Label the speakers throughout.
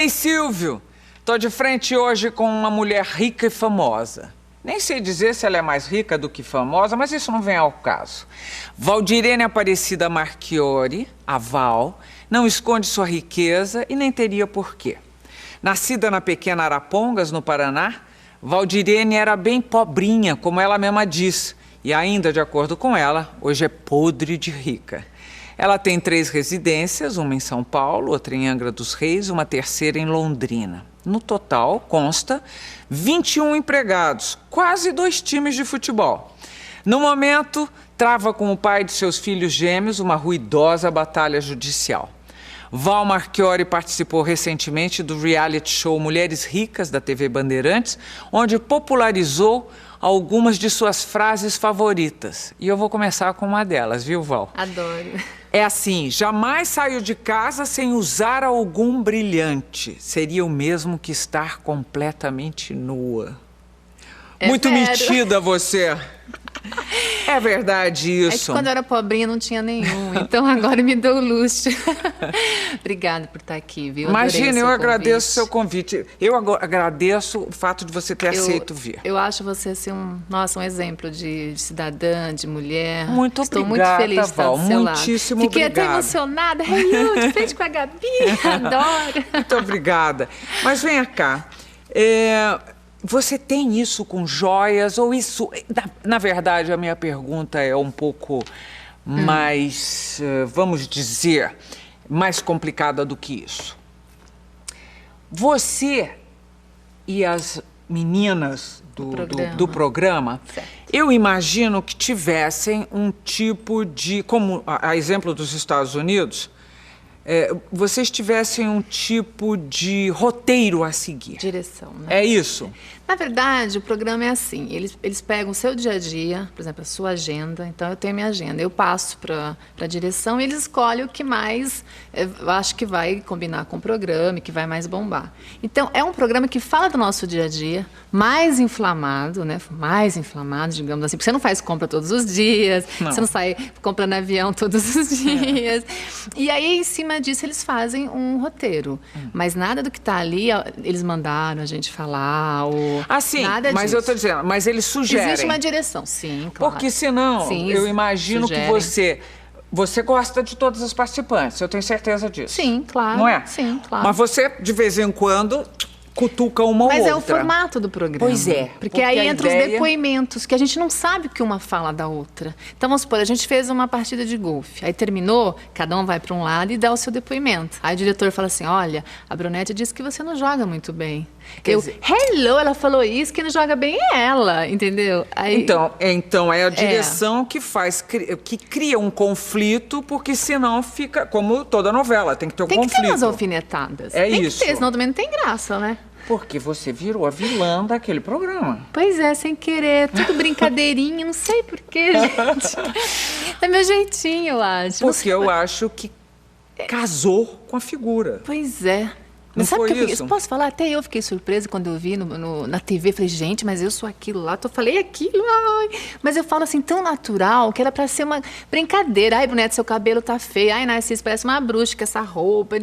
Speaker 1: Ei, Silvio, tô de frente hoje com uma mulher rica e famosa. Nem sei dizer se ela é mais rica do que famosa, mas isso não vem ao caso. Valdirene Aparecida Marchiori, a Val, não esconde sua riqueza e nem teria porquê. Nascida na pequena Arapongas, no Paraná, Valdirene era bem pobrinha, como ela mesma diz, e ainda, de acordo com ela, hoje é podre de rica. Ela tem 3 residências, uma em São Paulo, outra em Angra dos Reis, uma terceira em Londrina. No total, consta 21 empregados, quase 2 times de futebol. No momento, trava com o pai de seus filhos gêmeos uma ruidosa batalha judicial. Val Marchiori participou recentemente do reality show Mulheres Ricas, da TV Bandeirantes, onde popularizou algumas de suas frases favoritas. E eu vou começar com uma delas, viu, Val?
Speaker 2: Adoro.
Speaker 1: É assim: jamais saio de casa sem usar algum brilhante. Seria o mesmo que estar completamente nua. Muito metida você. É verdade isso.
Speaker 2: É que quando eu era pobrinha não tinha nenhum, então agora me deu luxo. Obrigada por estar aqui, viu?
Speaker 1: Imagina, eu agradeço o seu convite. Eu agradeço o fato de você ter aceito vir.
Speaker 2: Eu acho você assim, um exemplo de cidadã, de mulher.
Speaker 1: Muito
Speaker 2: Estou
Speaker 1: obrigada,
Speaker 2: muito feliz de estar do seu lado.
Speaker 1: Muitíssimo
Speaker 2: Fiquei
Speaker 1: obrigada.
Speaker 2: até emocionada. Hey, de frente com a Gabi, adoro.
Speaker 1: Muito obrigada. Mas venha cá. Você tem isso com joias ou isso... Na verdade, a minha pergunta é um pouco mais, vamos dizer, mais complicada do que isso. Você e as meninas do programa, eu imagino que tivessem um tipo de... Como a exemplo dos Estados Unidos, vocês tivessem um tipo de roteiro a seguir.
Speaker 2: Direção, né?
Speaker 1: É isso?
Speaker 2: Na verdade, o programa é assim, eles pegam o seu dia a dia, por exemplo, a sua agenda, então eu tenho a minha agenda, eu passo para a direção e eles escolhem o que mais eu acho que vai combinar com o programa e que vai mais bombar. Então, é um programa que fala do nosso dia a dia, mais inflamado, né? Mais inflamado, digamos assim, porque você não faz compra todos os dias, você não sai comprando avião todos os dias. E aí, em cima disso, eles fazem um roteiro. Mas nada do que está ali, eles mandaram a gente falar, ou
Speaker 1: sim,
Speaker 2: nada
Speaker 1: mas
Speaker 2: disso.
Speaker 1: Eu estou dizendo, mas eles sugerem.
Speaker 2: Existe uma direção, sim, claro.
Speaker 1: Porque senão,
Speaker 2: sim,
Speaker 1: eu imagino
Speaker 2: sugerem.
Speaker 1: Que você gosta de todas as participantes, eu tenho certeza disso.
Speaker 2: Sim, claro.
Speaker 1: Não é?
Speaker 2: Sim, claro.
Speaker 1: Mas você, de vez em quando, cutuca uma ou outra.
Speaker 2: Mas é o formato do programa.
Speaker 1: Pois é.
Speaker 2: Porque aí entra os depoimentos, que a gente não sabe o que uma fala da outra. Então, vamos supor, a gente fez uma partida de golfe. Aí terminou, cada um vai para um lado e dá o seu depoimento. Aí o diretor fala assim, olha, a Brunete disse que você não joga muito bem. Hello, ela falou isso, quem não joga bem é ela, entendeu? Aí,
Speaker 1: então é a direção que cria um conflito, porque senão fica, como toda novela, tem que ter um conflito.
Speaker 2: Tem que ter umas alfinetadas.
Speaker 1: Tem
Speaker 2: que ter, senão também não tem graça, né?
Speaker 1: Porque você virou a vilã daquele programa.
Speaker 2: Pois é, sem querer, tudo brincadeirinha, não sei porquê, gente. É meu jeitinho, eu acho.
Speaker 1: Porque eu acho que casou com a figura.
Speaker 2: Pois é.
Speaker 1: Não
Speaker 2: sabe
Speaker 1: foi
Speaker 2: que
Speaker 1: isso?
Speaker 2: Posso falar? Até eu fiquei surpresa quando eu vi na TV. Falei, gente, mas eu sou aquilo lá. Eu falei aquilo. Ai. Mas eu falo assim, tão natural, que era pra ser uma brincadeira. Ai, Brunete, seu cabelo tá feio. Ai, Narciso, parece uma bruxa com essa roupa.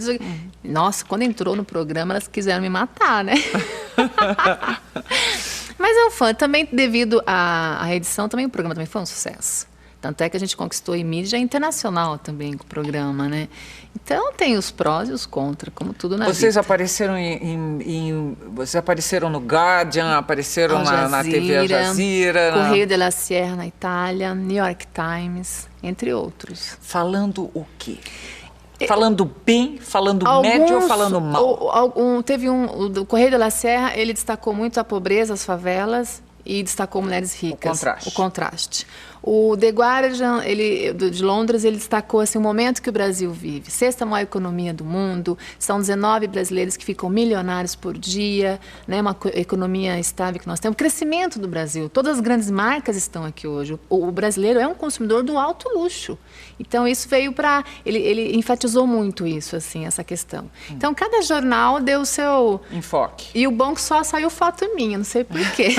Speaker 2: Nossa, quando entrou no programa, elas quiseram me matar, né? Mas é um fã. Também, devido à edição, também o programa também foi um sucesso. Tanto é que a gente conquistou em mídia internacional também com o programa, né? Então, tem os prós e os contras, como tudo na vida.
Speaker 1: Vocês apareceram vocês apareceram no Guardian, apareceram na TV Al Jazeera.
Speaker 2: Correio della Sierra, na Itália, New York Times, entre outros.
Speaker 1: Falando o quê? Falando bem, falando médio ou falando mal?
Speaker 2: O Correio della Sierra, ele destacou muito a pobreza, as favelas, e destacou mulheres ricas. O contraste. O The Guardian, de Londres, ele destacou assim, o momento que o Brasil vive. 6ª maior economia do mundo, são 19 brasileiros que ficam milionários por dia, né, uma economia estável que nós temos. O crescimento do Brasil, todas as grandes marcas estão aqui hoje. O brasileiro é um consumidor do alto luxo. Então, isso veio para... Ele enfatizou muito isso, assim, essa questão. Então, cada jornal deu o seu...
Speaker 1: enfoque.
Speaker 2: E o bom que só saiu foto minha, não sei por quê.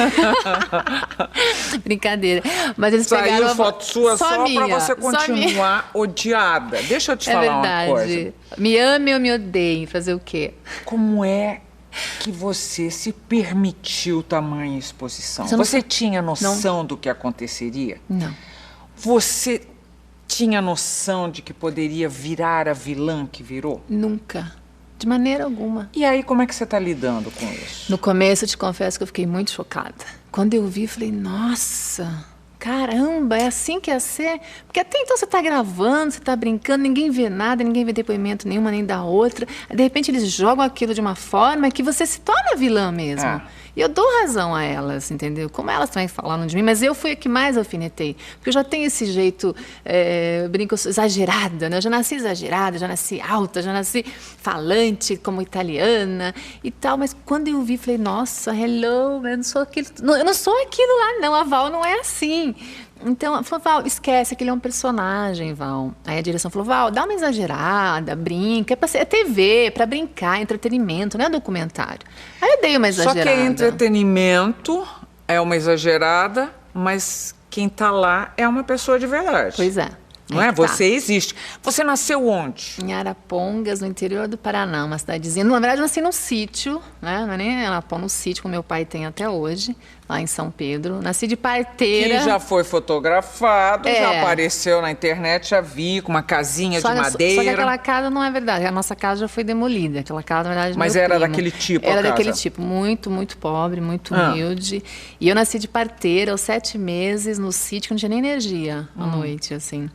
Speaker 2: Brincadeira. Mas eles pegaram
Speaker 1: mil fotos suas só para você continuar odiada. Deixa eu te falar uma coisa.
Speaker 2: Me ame ou me odeie, fazer o quê?
Speaker 1: Como é que você se permitiu tamanha exposição? Você tinha noção do que aconteceria?
Speaker 2: Não.
Speaker 1: Você tinha noção de que poderia virar a vilã que virou?
Speaker 2: Nunca. De maneira alguma.
Speaker 1: E aí, como é que você está lidando com isso?
Speaker 2: No começo, eu te confesso que eu fiquei muito chocada. Quando eu vi, eu falei, nossa, caramba, é assim que ia ser? Porque até então você está gravando, você está brincando, ninguém vê nada, ninguém vê depoimento nenhuma nem da outra. De repente, eles jogam aquilo de uma forma que você se torna vilã mesmo. E eu dou razão a elas, entendeu? Como elas também falaram de mim, mas eu fui a que mais alfinetei. Porque eu já tenho esse jeito, eu brinco, exagerada, né? Eu já nasci exagerada, já nasci alta, já nasci falante, como italiana e tal. Mas quando eu vi, falei, nossa, hello, eu não sou aquilo, eu não sou aquilo lá, não. A Val não é assim. Então, falou, Val, esquece, aquele é um personagem, Val. Aí a direção falou, Val, dá uma exagerada, brinca, é TV, para brincar, entretenimento, não é documentário. Aí eu dei uma exagerada.
Speaker 1: Só que entretenimento é uma exagerada, mas quem tá lá é uma pessoa de verdade.
Speaker 2: Pois é.
Speaker 1: Não é? Você existe. Você nasceu onde?
Speaker 2: Em Arapongas, no interior do Paraná, uma cidadezinha. Na verdade, eu nasci num sítio, né? Não é nem Arapongas, no sítio que meu pai tem até hoje, lá em São Pedro. Nasci de parteira.
Speaker 1: Que já foi fotografado, já apareceu na internet, já vi, com uma casinha de madeira.
Speaker 2: Só que aquela casa não é verdade. A nossa casa já foi demolida. Aquela casa, na verdade,
Speaker 1: mas era daquele tipo,
Speaker 2: Era daquele tipo, muito, muito pobre, muito humilde. E eu nasci de parteira aos 7 meses no sítio, que não tinha nem energia à noite, assim.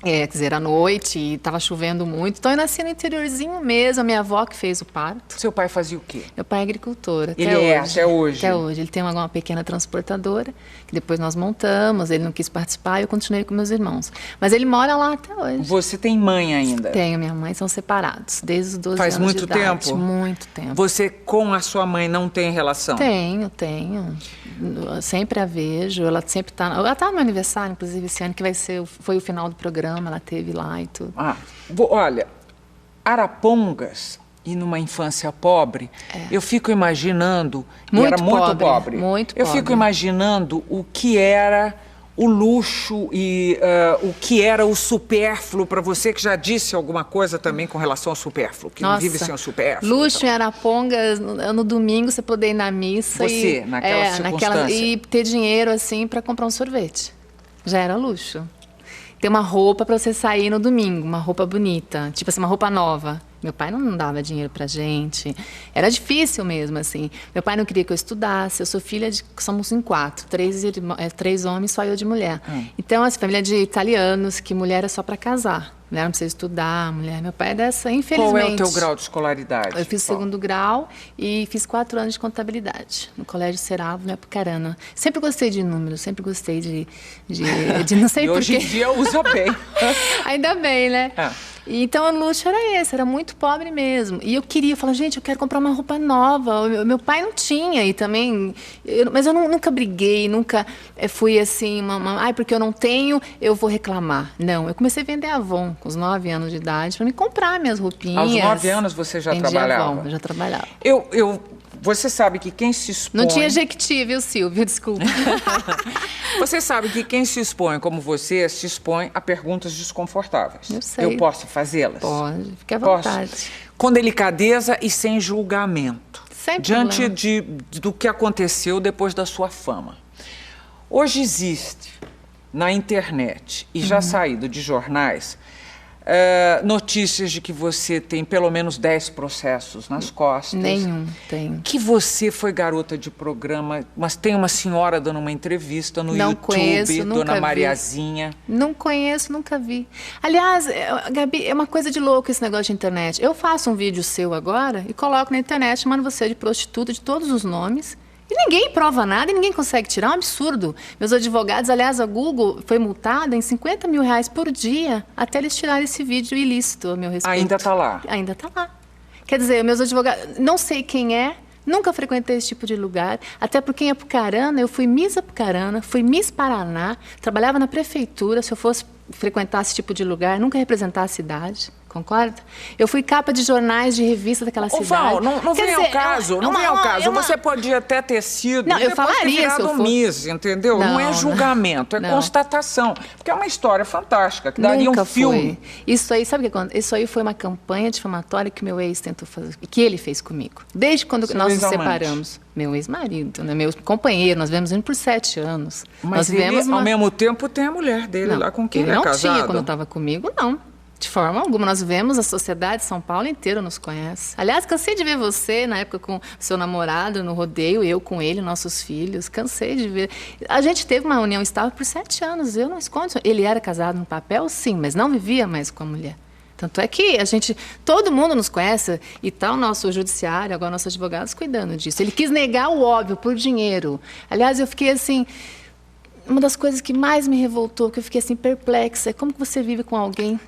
Speaker 2: Quer dizer, à noite, e estava chovendo muito. Então, eu nasci no interiorzinho mesmo. A minha avó que fez o parto.
Speaker 1: Seu pai fazia o quê?
Speaker 2: Meu pai é agricultor, até
Speaker 1: hoje. Até hoje?
Speaker 2: Até hoje. Ele tem uma pequena transportadora, que depois nós montamos. Ele não quis participar e eu continuei com meus irmãos. Mas ele mora lá até hoje.
Speaker 1: Você tem mãe ainda?
Speaker 2: Tenho. Minha mãe são separados, desde os 12
Speaker 1: Faz
Speaker 2: anos
Speaker 1: muito
Speaker 2: de idade.
Speaker 1: tempo?
Speaker 2: Muito tempo.
Speaker 1: Você com a sua mãe não tem relação?
Speaker 2: Tenho. Sempre a vejo. Ela sempre está... Ela está no meu aniversário, inclusive, esse ano, que foi o final do programa. Ela teve lá e tudo.
Speaker 1: Olha, Arapongas, e numa infância pobre, eu fico imaginando...
Speaker 2: Muito
Speaker 1: era muito pobre.
Speaker 2: Muito
Speaker 1: eu
Speaker 2: pobre.
Speaker 1: Fico imaginando o que era o luxo e o que era o supérfluo para você, que já disse alguma coisa também com relação ao supérfluo, que não vive sem o supérfluo.
Speaker 2: Luxo em Arapongas, no domingo você poder ir na missa
Speaker 1: naquela circunstância.
Speaker 2: E ter dinheiro assim para comprar um sorvete. Já era luxo. Ter uma roupa para você sair no domingo, uma roupa bonita, tipo assim, uma roupa nova. Meu pai não dava dinheiro pra gente. Era difícil mesmo, assim. Meu pai não queria que eu estudasse. Eu sou filha de... Somos em 4. 3 homens, só eu de mulher. Então, assim, família de italianos, que mulher é só para casar. Mulher não precisa estudar, mulher... Meu pai é dessa, infelizmente.
Speaker 1: Qual é o teu grau de escolaridade?
Speaker 2: Eu fiz o 2º grau e fiz 4 anos de contabilidade. No Colégio Seravo, no Apucarana. Sempre gostei de números, sempre gostei de não sei porquê.
Speaker 1: E hoje em dia usa bem.
Speaker 2: Ainda bem, né? Então, o luxo era esse, era muito pobre mesmo. E eu falava, gente, eu quero comprar uma roupa nova. Meu pai não tinha e também... mas eu nunca briguei, nunca fui assim, porque eu não tenho, eu vou reclamar. Não, eu comecei a vender Avon com os 9 anos de idade para me comprar minhas roupinhas.
Speaker 1: Aos 9 anos você já trabalhava?
Speaker 2: Avon, eu já trabalhava.
Speaker 1: Você sabe que quem se expõe...
Speaker 2: Não tinha Jequiti, viu, Silvio? Desculpa.
Speaker 1: Você sabe que quem se expõe como você se expõe a perguntas desconfortáveis.
Speaker 2: Eu sei.
Speaker 1: Eu posso fazê-las?
Speaker 2: Pode, fique à vontade.
Speaker 1: Com delicadeza e sem julgamento.
Speaker 2: Sem
Speaker 1: diante do que aconteceu depois da sua fama. Hoje existe na internet e já saído de jornais... notícias de que você tem pelo menos 10 processos nas costas.
Speaker 2: Nenhum tem.
Speaker 1: Que você foi garota de programa, mas tem uma senhora dando uma entrevista no YouTube,
Speaker 2: conheço,
Speaker 1: Dona Mariazinha.
Speaker 2: Não conheço, nunca vi. Aliás, Gabi, é uma coisa de louco esse negócio de internet. Eu faço um vídeo seu agora e coloco na internet chamando você de prostituta de todos os nomes. E ninguém prova nada e ninguém consegue tirar, é um absurdo. Meus advogados, aliás, a Google foi multada em 50 mil reais por dia até eles tirarem esse vídeo ilícito a meu respeito.
Speaker 1: Ainda está lá?
Speaker 2: Ainda está lá. Quer dizer, meus advogados, não sei quem é, nunca frequentei esse tipo de lugar, até porque em Apucarana, eu fui Miss Apucarana, fui Miss Paraná, trabalhava na prefeitura, se eu fosse frequentar esse tipo de lugar, nunca representar a cidade. Concorda? Eu fui capa de jornais, de revistas daquela cidade.
Speaker 1: Val, não vem ao caso, não vem ao caso. Você podia até ter sido,
Speaker 2: não, eu falaria
Speaker 1: se eu for... Miss, entendeu? Não é julgamento, é constatação. Porque é uma história fantástica, que daria um filme.
Speaker 2: Isso aí, sabe o que acontece? Isso aí foi uma campanha difamatória que meu ex tentou fazer, que ele fez comigo. Desde quando nós nos separamos. Meu ex-marido, né? Meu companheiro, nós vivemos juntos por 7 anos.
Speaker 1: Mas nós ele, ao mesmo tempo, tem a mulher dele lá com quem ele é casado.
Speaker 2: Não tinha quando estava comigo, não. De forma alguma, nós vemos, a sociedade de São Paulo inteira nos conhece. Aliás, cansei de ver você, na época com seu namorado, no rodeio, eu com ele, nossos filhos, cansei de ver. A gente teve uma união estável por 7 anos, eu não escondo. Ele era casado no papel, sim, mas não vivia mais com a mulher. Tanto é que todo mundo nos conhece e está o nosso judiciário, agora nossos advogados cuidando disso. Ele quis negar o óbvio por dinheiro. Aliás, eu fiquei assim... Uma das coisas que mais me revoltou, que eu fiquei assim perplexa, é como que você vive com alguém...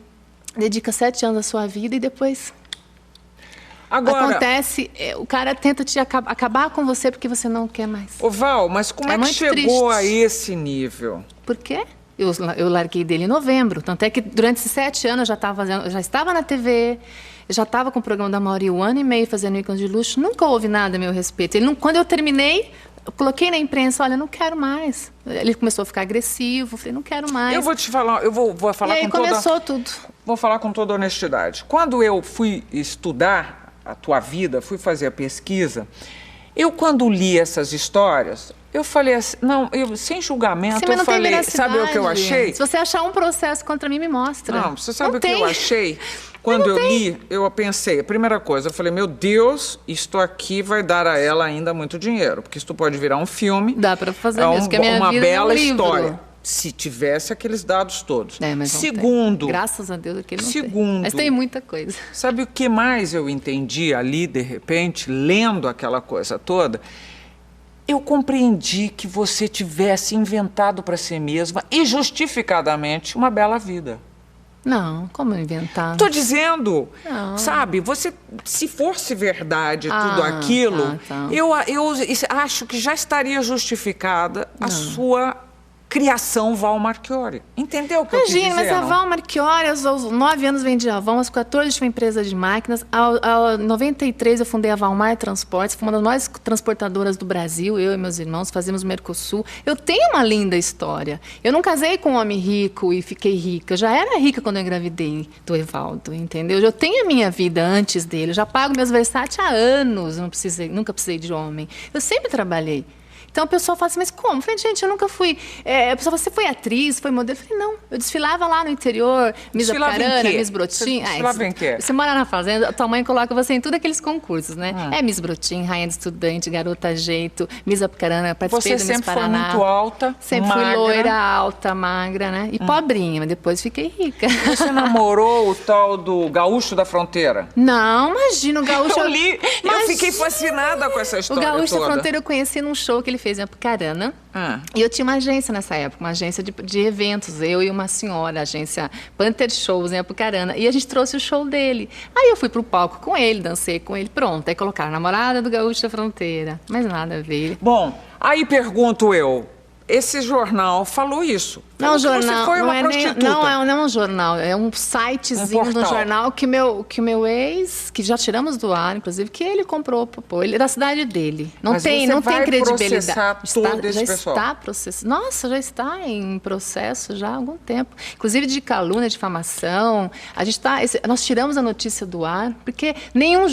Speaker 2: Dedica 7 anos da sua vida e depois acontece, o cara tenta te acabar com você porque você não quer mais.
Speaker 1: Ô Val, mas como é que chegou a esse nível?
Speaker 2: Por quê? Eu larguei dele em novembro, tanto é que durante esses 7 anos eu já estava na TV, eu já estava com o programa da Mauri 1 ano e meio fazendo ícones de luxo, nunca houve nada a meu respeito. Quando eu terminei... Eu coloquei na imprensa, olha, não quero mais. Ele começou a ficar agressivo, eu falei, não quero mais.
Speaker 1: Eu vou te falar, eu vou falar com toda...
Speaker 2: E aí começou tudo.
Speaker 1: Vou falar com toda honestidade. Quando eu fui estudar a tua vida, fui fazer a pesquisa, quando li essas histórias, eu falei assim, sem julgamento, eu falei, sabe o que eu achei?
Speaker 2: Se você achar um processo contra mim, me mostra.
Speaker 1: Não, você sabe o que eu achei? Quando eu li, eu pensei, a primeira coisa, eu falei, meu Deus, isto aqui vai dar a ela ainda muito dinheiro, porque isto pode virar um filme.
Speaker 2: Dá para fazer mesmo, que a minha vida
Speaker 1: bela
Speaker 2: é um livro.
Speaker 1: História. Se tivesse aqueles dados todos.
Speaker 2: Mas
Speaker 1: segundo,
Speaker 2: graças a Deus que ele não tem. Mas tem muita coisa.
Speaker 1: Sabe o que mais eu entendi ali, de repente, lendo aquela coisa toda? Eu compreendi que você tivesse inventado para si mesma e justificadamente uma bela vida.
Speaker 2: Não, como inventar?
Speaker 1: Estou dizendo, sabe, você, se fosse verdade tudo aquilo, eu acho que já estaria justificada a sua criação Val Marchiori. Entendeu o que eu quis dizer?
Speaker 2: Imagina, mas a Val Marchiori, aos 9 anos vendi a Avon, aos 14 tinha uma empresa de máquinas, aos 93 eu fundei a Valmar Transportes, fui uma das maiores transportadoras do Brasil, eu e meus irmãos, fazíamos Mercosul. Eu tenho uma linda história. Eu não casei com um homem rico e fiquei rica, eu já era rica quando eu engravidei do Evaldo, entendeu? Eu tenho a minha vida antes dele, eu já pago meus Versace há anos, nunca precisei de homem. Eu sempre trabalhei. Então, o pessoal fala assim, mas como? Eu falei, gente, eu nunca fui... A pessoa fala, você foi atriz, foi modelo? Eu falei, não, eu desfilava lá no interior, Miss Apucarana, Miss Brotim.
Speaker 1: Desfilava em quê?
Speaker 2: Você mora na fazenda, a tua mãe coloca você em tudo aqueles concursos, né? Miss Brotim, Rainha de Estudante, Garota Jeito, Miss Apucarana, participei do Miss Paraná.
Speaker 1: Você sempre foi muito alta,
Speaker 2: sempre
Speaker 1: magra.
Speaker 2: Fui loira, alta, magra, né? E pobrinha, mas depois fiquei rica.
Speaker 1: Você namorou o tal do Gaúcho da Fronteira?
Speaker 2: Não, imagina, o Gaúcho...
Speaker 1: Eu fiquei fascinada com essa história toda.
Speaker 2: O Gaúcho da Fronteira eu conheci num show que ele fez em Apucarana. E eu tinha uma agência nessa época, uma agência de eventos, eu e uma senhora, a agência Panther Shows em Apucarana, e a gente trouxe o show dele. Aí eu fui pro palco com ele, dancei com ele, pronto. Aí colocaram a namorada do Gaúcho da Fronteira, mas nada a ver.
Speaker 1: Bom, aí pergunto eu, esse jornal falou isso.
Speaker 2: Não, jornal,
Speaker 1: você foi uma prostituta.
Speaker 2: Não é um jornal, é um sitezinho do jornal que o meu ex, que já tiramos do ar, inclusive, que ele comprou, ele é da cidade dele. Não tem credibilidade. Está processado. Nossa, já está em processo já há algum tempo. Inclusive de calúnia, difamação. Nós tiramos a notícia do ar, porque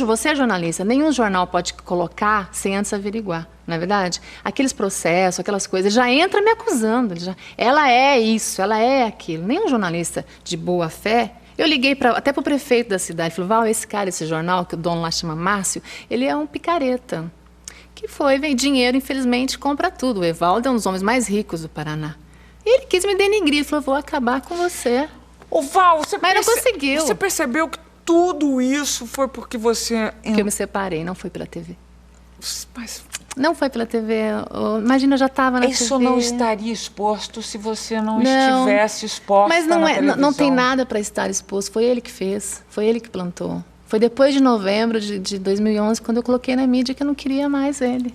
Speaker 2: você é jornalista, nenhum jornal pode colocar sem antes averiguar. Não é verdade? Aqueles processos, aquelas coisas, já entra me acusando. Ela é isso, ela é aquilo. Nenhum jornalista de boa fé. Eu liguei até para o prefeito da cidade, falei, Val, esse jornal, que o dono lá chama Márcio, ele é um picareta. Que vem dinheiro, infelizmente, compra tudo. O Evaldo é um dos homens mais ricos do Paraná. E ele quis me denigrir, falou, vou acabar com você.
Speaker 1: Ô Val,
Speaker 2: mas não conseguiu.
Speaker 1: Você percebeu que tudo isso foi porque você...
Speaker 2: Porque eu me separei, não foi pela TV.
Speaker 1: Mas...
Speaker 2: Não foi pela TV. Imagina, eu já estava na TV.
Speaker 1: Isso não estaria exposto se você não estivesse exposta.
Speaker 2: Mas não tem nada para estar exposto. Foi ele que fez. Foi ele que plantou. Foi depois de novembro de 2011, quando eu coloquei na mídia que eu não queria mais ele.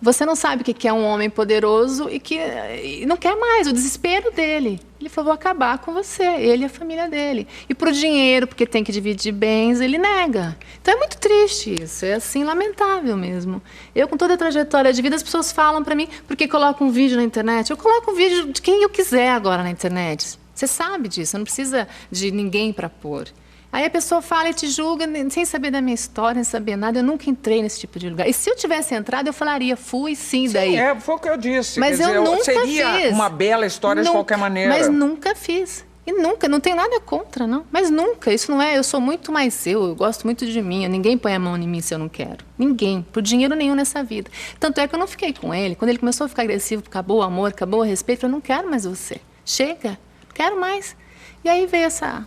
Speaker 2: Você não sabe o que é um homem poderoso e não quer mais, o desespero dele. Ele falou, vou acabar com você, ele e a família dele. E pro dinheiro, porque tem que dividir bens, ele nega. Então é muito triste isso, é assim, lamentável mesmo. Eu, com toda a trajetória de vida, as pessoas falam pra mim, porque coloco um vídeo na internet, eu coloco um vídeo de quem eu quiser agora na internet. Você sabe disso, não precisa de ninguém para pôr. Aí a pessoa fala e te julga sem saber da minha história, sem saber nada. Eu nunca entrei nesse tipo de lugar. E se eu tivesse entrado, eu falaria, fui sim daí.
Speaker 1: Sim, foi o que eu disse.
Speaker 2: Mas eu nunca
Speaker 1: seria
Speaker 2: fiz.
Speaker 1: Uma bela história de qualquer maneira.
Speaker 2: Mas nunca fiz. E nunca, não tenho nada contra, não. Mas nunca, isso não é, eu sou muito mais eu gosto muito de mim. Ninguém põe a mão em mim se eu não quero. Ninguém, por dinheiro nenhum nessa vida. Tanto é que eu não fiquei com ele. Quando ele começou a ficar agressivo, acabou o amor, acabou o respeito, eu falei, não quero mais você. Chega, não quero mais. E aí veio essa...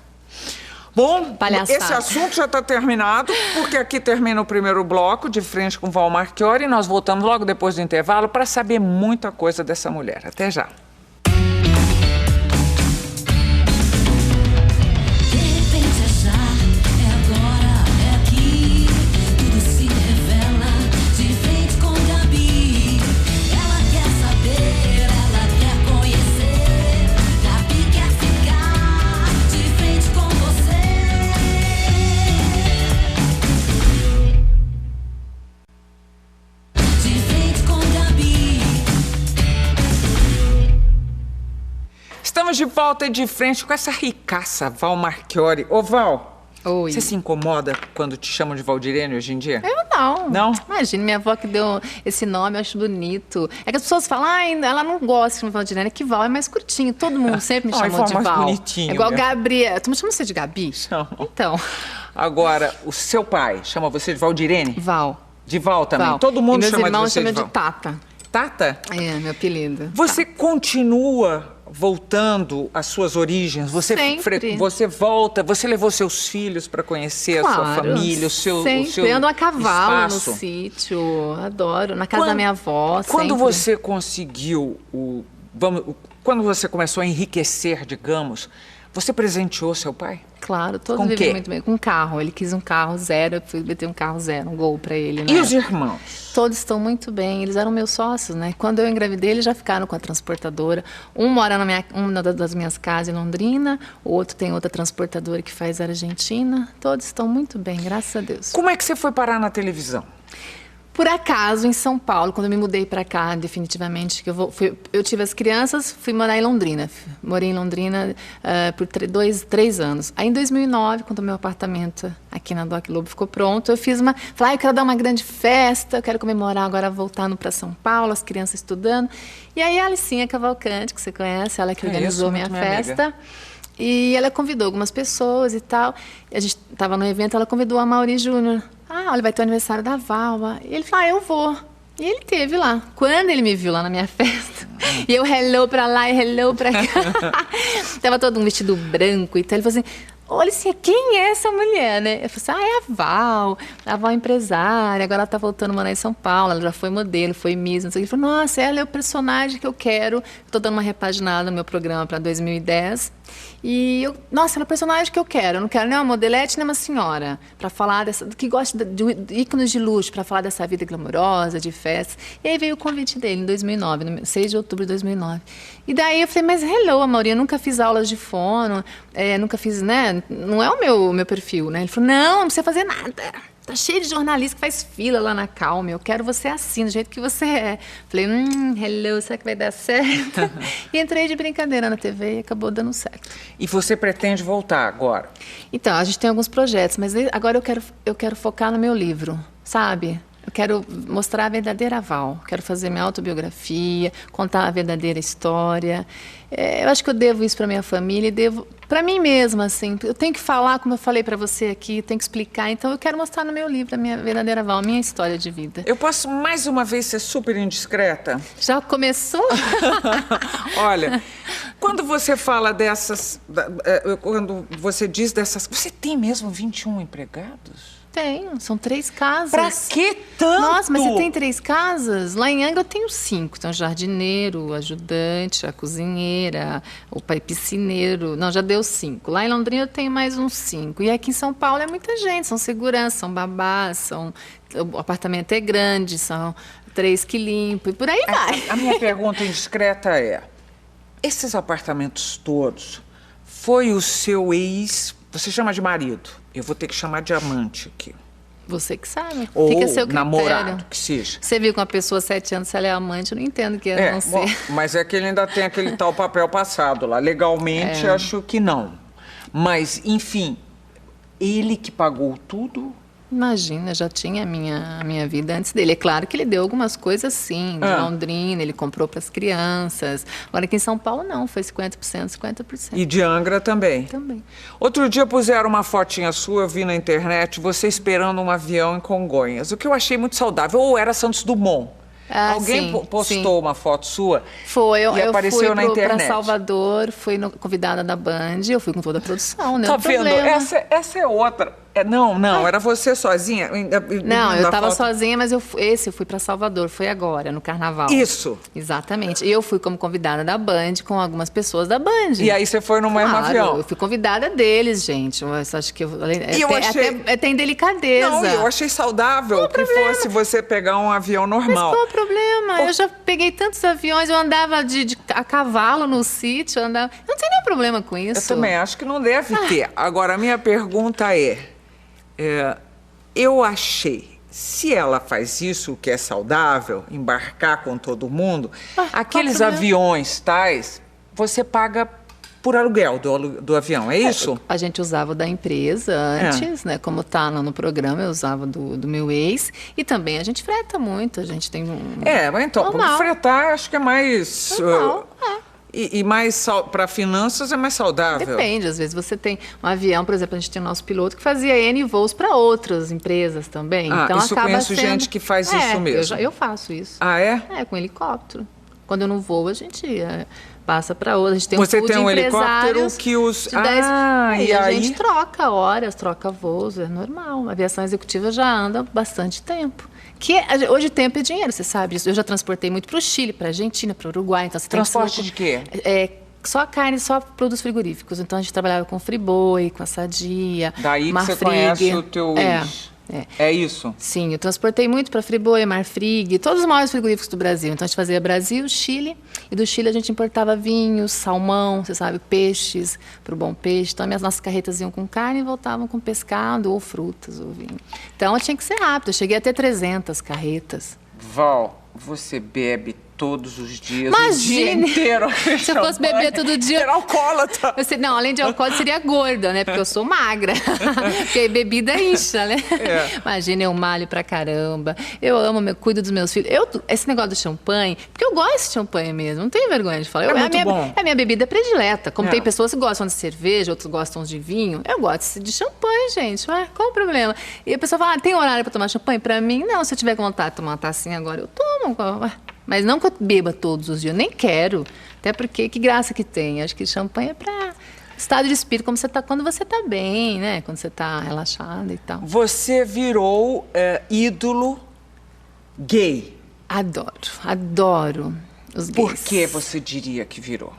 Speaker 1: Bom,
Speaker 2: palhaçada.
Speaker 1: Esse assunto já está terminado, porque aqui termina o primeiro bloco, de frente com Val Marchiori, e nós voltamos logo depois do intervalo para saber muita coisa dessa mulher. Até já. Estamos de volta e de frente com essa ricaça, Val Marchiori. Ô, Val,
Speaker 2: oi.
Speaker 1: Você se incomoda quando te chamam de Valdirene hoje em dia?
Speaker 2: Eu não.
Speaker 1: Não?
Speaker 2: Imagina, minha avó que deu esse nome, eu acho bonito. É que as pessoas falam, ela não gosta de chamar Valdirene, é que Val é mais curtinho. Todo mundo sempre me chamou de
Speaker 1: mais
Speaker 2: Val.
Speaker 1: Bonitinho,
Speaker 2: é igual
Speaker 1: mesmo.
Speaker 2: Gabriel. Tu me chama você de Gabi?
Speaker 1: Não.
Speaker 2: Então.
Speaker 1: Agora, o seu pai chama você de Valdirene?
Speaker 2: Val.
Speaker 1: De Val também?
Speaker 2: Val.
Speaker 1: Todo mundo chama de você de Val?
Speaker 2: Meus irmãos chamam de Tata.
Speaker 1: Tata?
Speaker 2: É, meu apelido.
Speaker 1: Você continua voltando às suas origens? Você volta, você levou seus filhos para conhecer a sua família, o seu
Speaker 2: sempre. Eu ando a cavalo
Speaker 1: espaço.
Speaker 2: no sítio, adoro, na casa da minha avó.
Speaker 1: Quando
Speaker 2: sempre.
Speaker 1: você conseguiu, quando você começou a enriquecer, digamos, você presenteou seu pai?
Speaker 2: Claro, todos vivem muito bem. Com um carro, ele quis um carro zero, eu fui meter um carro zero, um Gol para ele.
Speaker 1: E os irmãos?
Speaker 2: Todos estão muito bem, eles eram meus sócios, né? Quando eu engravidei, eles já ficaram com a transportadora. Um mora uma das minhas casas em Londrina, o outro tem outra transportadora que faz Argentina. Todos estão muito bem, graças a Deus.
Speaker 1: Como é que você foi parar na televisão?
Speaker 2: Por acaso, em São Paulo, quando eu me mudei para cá, definitivamente, que eu tive as crianças, fui morar em Londrina. Morei em Londrina por 3 anos. Aí, em 2009, quando o meu apartamento aqui na Doc Lobo ficou pronto, eu falei, eu quero dar uma grande festa, eu quero comemorar agora voltando para São Paulo, as crianças estudando. E aí, a Alicinha Cavalcante, que você conhece, ela que organizou minha festa. Amiga. E ela convidou algumas pessoas e tal. A gente estava no evento, ela convidou a Mauri Júnior. Olha, vai ter o aniversário da Val. E ele falou, eu vou. E ele teve lá. Quando ele me viu lá na minha festa, e eu hello pra lá e hello pra cá. Tava todo um vestido branco e tal. Ele falou assim, olha assim, quem é essa mulher, né? Eu falei assim, é a Val empresária, agora ela tá voltando a morar em São Paulo, ela já foi modelo, foi Miss, não sei o que. Ele falou, nossa, ela é o personagem que eu quero. Tô dando uma repaginada no meu programa para 2010. E nossa, ela é o personagem que eu quero. Eu não quero nem uma modelete, nem uma senhora. Para falar que gosta de ícones de luxo, para falar dessa vida glamourosa, de festas. E aí veio o convite dele em 2009, no 6 de outubro de 2009. E daí eu falei, mas hello, Amaury, eu nunca fiz aulas de fono, nunca fiz, né? Não é o meu perfil, né? Ele falou, não precisa fazer nada. Tá cheio de jornalista que faz fila lá na Calma. Eu quero você assim, do jeito que você é. Falei, hello, será que vai dar certo? E entrei de brincadeira na TV e acabou dando certo.
Speaker 1: E você pretende voltar agora?
Speaker 2: Então, a gente tem alguns projetos, mas agora eu quero focar no meu livro, sabe? Eu quero mostrar a verdadeira Val. Quero fazer minha autobiografia, contar a verdadeira história. Eu acho que eu devo isso para minha família e devo para mim mesma, assim. Eu tenho que falar, como eu falei para você aqui, tenho que explicar. Então, eu quero mostrar no meu livro a minha verdadeira Val, a minha história de vida.
Speaker 1: Eu posso, mais uma vez, ser super indiscreta?
Speaker 2: Já começou?
Speaker 1: Olha, quando você fala dessas... Quando você diz dessas... Você tem mesmo 21 empregados?
Speaker 2: Tenho, são 3 casas.
Speaker 1: Pra que tanto?
Speaker 2: Nossa, mas você tem 3 casas? Lá em Angra eu tenho 5. Tem o jardineiro, o ajudante, a cozinheira, o pai piscineiro. Não, já deu 5. Lá em Londrina eu tenho mais uns 5. E aqui em São Paulo é muita gente. São segurança, são babás, o apartamento é grande, são 3 que limpam e por aí vai.
Speaker 1: A minha pergunta indiscreta é, esses apartamentos todos, foi o seu ex, você chama de marido, eu vou ter que chamar de amante aqui.
Speaker 2: Você que sabe.
Speaker 1: Ou
Speaker 2: fica a seu critério.
Speaker 1: Namorado, que seja.
Speaker 2: Você viu com uma pessoa 7 anos, se ela é amante, eu não entendo que não ser.
Speaker 1: Bom, mas é que ele ainda tem aquele tal papel passado lá. Legalmente, acho que não. Mas, enfim, ele que pagou tudo?
Speaker 2: Imagina, já tinha a minha vida antes dele. É claro que ele deu algumas coisas, sim, de Londrina, ele comprou para as crianças. Agora, aqui em São Paulo, não, foi 50%, 50%.
Speaker 1: E de Angra também?
Speaker 2: Também.
Speaker 1: Outro dia puseram uma fotinha sua, eu vi na internet, você esperando um avião em Congonhas, o que eu achei muito saudável. Ou era Santos Dumont? Alguém postou uma foto sua e apareceu na internet. Eu fui para Salvador,
Speaker 2: fui convidada da Band, eu fui com toda a produção, né?
Speaker 1: Tá vendo? Essa é outra. Era você sozinha?
Speaker 2: Não, eu estava sozinha, mas eu fui para Salvador, foi agora, no Carnaval.
Speaker 1: Isso.
Speaker 2: Exatamente. E eu fui como convidada da Band, com algumas pessoas da Band.
Speaker 1: E aí você foi no mesmo avião?
Speaker 2: Eu fui convidada deles, gente. Eu acho que tem delicadeza.
Speaker 1: Não, eu achei saudável que fosse você pegar um avião normal.
Speaker 2: Mas qual o problema? Eu já peguei tantos aviões, eu andava a cavalo no sítio, eu não tem nenhum problema com isso.
Speaker 1: Eu também acho que não deve ter. Agora, a minha pergunta eu achei, se ela faz isso, que é saudável, embarcar com todo mundo, aqueles aviões tais, você paga por aluguel do avião, é isso?
Speaker 2: A gente usava o da empresa antes, né? Como tá lá no programa, eu usava do meu ex. E também a gente freta muito, a gente tem
Speaker 1: mas então, porque fretar acho que é mais... E mais para finanças é mais saudável?
Speaker 2: Depende, às vezes você tem um avião, por exemplo, a gente tem o nosso piloto que fazia N voos para outras empresas também. Então
Speaker 1: isso eu conheço gente que faz isso mesmo.
Speaker 2: Eu faço isso.
Speaker 1: Ah, é?
Speaker 2: Com helicóptero. Quando eu não voo, a gente passa para outra. A gente tem
Speaker 1: Você tem um helicóptero que os...
Speaker 2: e a gente troca horas, troca voos, é normal. A aviação executiva já anda há bastante tempo. Hoje tempo é dinheiro, você sabe disso. Eu já transportei muito para o Chile, para a Argentina, para o Uruguai. Então,
Speaker 1: transporte de quê?
Speaker 2: Só carne, só produtos frigoríficos. Então a gente trabalhava com Friboi, com a Sadia,
Speaker 1: daí que você conhece o teu ex. É isso?
Speaker 2: Sim, eu transportei muito para Friboi, Marfrig, todos os maiores frigoríficos do Brasil. Então a gente fazia Brasil, Chile, e do Chile a gente importava vinhos, salmão, você sabe, peixes, para o Bom Peixe. Então nossas carretas iam com carne e voltavam com pescado ou frutas ou vinho. Então eu tinha que ser rápido, eu cheguei a ter 300 carretas.
Speaker 1: Val, você bebe todos os dias,
Speaker 2: Imagine,
Speaker 1: o dia inteiro.
Speaker 2: Se eu fosse beber todo dia...
Speaker 1: Era alcoólatra.
Speaker 2: Não, além de alcoólatra, seria gorda, né? Porque eu sou magra. Porque bebida incha, né? Imagina, eu malho pra caramba. Eu amo, cuido dos meus filhos. Esse negócio do champanhe, porque eu gosto de champanhe mesmo, não tenho vergonha de falar.
Speaker 1: Bom.
Speaker 2: É a minha bebida predileta. Como tem pessoas que gostam de cerveja, outros gostam de vinho, eu gosto de champanhe, gente. Qual o problema? E a pessoa fala, tem horário pra tomar champanhe? Pra mim, não. Se eu tiver vontade de tomar uma tacinha agora, eu tomo. Mas não que eu beba todos os dias, eu nem quero. Até porque, que graça que tem. Acho que champanhe é para estado de espírito, como você tá, quando você está bem, né? Quando você está relaxada e tal.
Speaker 1: Você virou ídolo gay.
Speaker 2: Adoro os gays.
Speaker 1: Por que você diria que virou?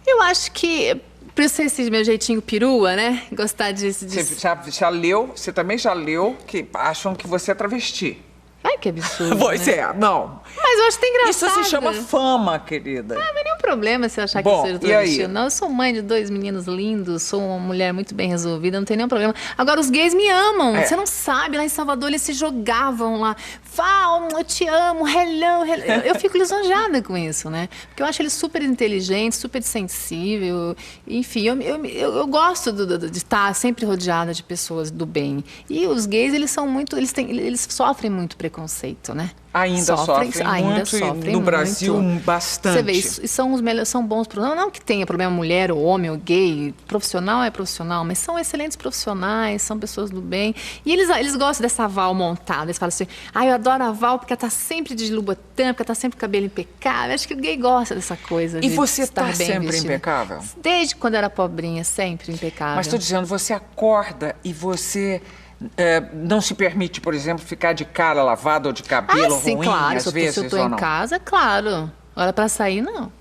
Speaker 2: Eu acho que, por ser esse meu jeitinho perua, né? Gostar disso.
Speaker 1: Você já leu, você também já leu que acham que você é travesti.
Speaker 2: Ai, que absurdo.
Speaker 1: Pois não.
Speaker 2: Mas eu acho que é engraçado.
Speaker 1: Isso se chama fama, querida.
Speaker 2: Não é nenhum problema se eu achar que eu seja travesti. Não, eu sou mãe de 2 meninos lindos, sou uma mulher muito bem resolvida, não tem nenhum problema. Agora, os gays me amam. Você não sabe, lá em Salvador eles se jogavam lá. Val, eu te amo, hello. Eu fico lisonjeada com isso, né? Porque eu acho eles super inteligentes, super sensíveis. Enfim, eu gosto de estar sempre rodeada de pessoas do bem. E os gays, eles são muito... Eles sofrem muito preconceito, né?
Speaker 1: Ainda sofrem muito, no Brasil bastante.
Speaker 2: Você vê, e são os melhores, são bons profissionais. Não que tenha problema mulher ou homem ou gay, profissional é profissional, mas são excelentes profissionais, são pessoas do bem. E eles gostam dessa Val montada. Eles falam assim, eu adoro a Val porque ela tá sempre de Louboutin, porque ela tá sempre com o cabelo impecável. Acho que o gay gosta dessa coisa.
Speaker 1: E você
Speaker 2: está
Speaker 1: bem sempre vestido. Impecável?
Speaker 2: Desde quando eu era pobrinha, sempre impecável.
Speaker 1: Mas estou dizendo, você acorda e você não se permite, por exemplo, ficar de cara lavada ou de cabelo
Speaker 2: sim,
Speaker 1: ruim,
Speaker 2: claro.
Speaker 1: às vezes,
Speaker 2: se eu tô em casa, claro. Agora, para sair, não.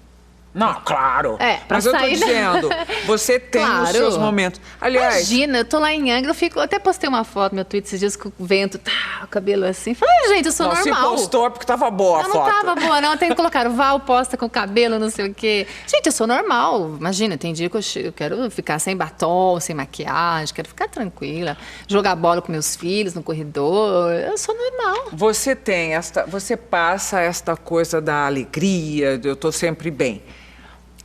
Speaker 1: Não, claro.
Speaker 2: Mas
Speaker 1: eu tô dizendo, você tem os seus momentos. Aliás...
Speaker 2: Imagina, eu tô lá em Angra, eu até postei uma foto no meu Twitter esses dias com o vento, o cabelo assim. Falei, gente, eu sou normal.
Speaker 1: Você postou porque tava boa a foto.
Speaker 2: Não tava boa, não. Tem que colocar o Val posta com o cabelo, não sei o quê. Gente, eu sou normal. Imagina, tem dia que eu quero ficar sem batom, sem maquiagem, quero ficar tranquila. Jogar bola com meus filhos no corredor. Eu sou normal.
Speaker 1: Você passa esta coisa da alegria, eu tô sempre bem.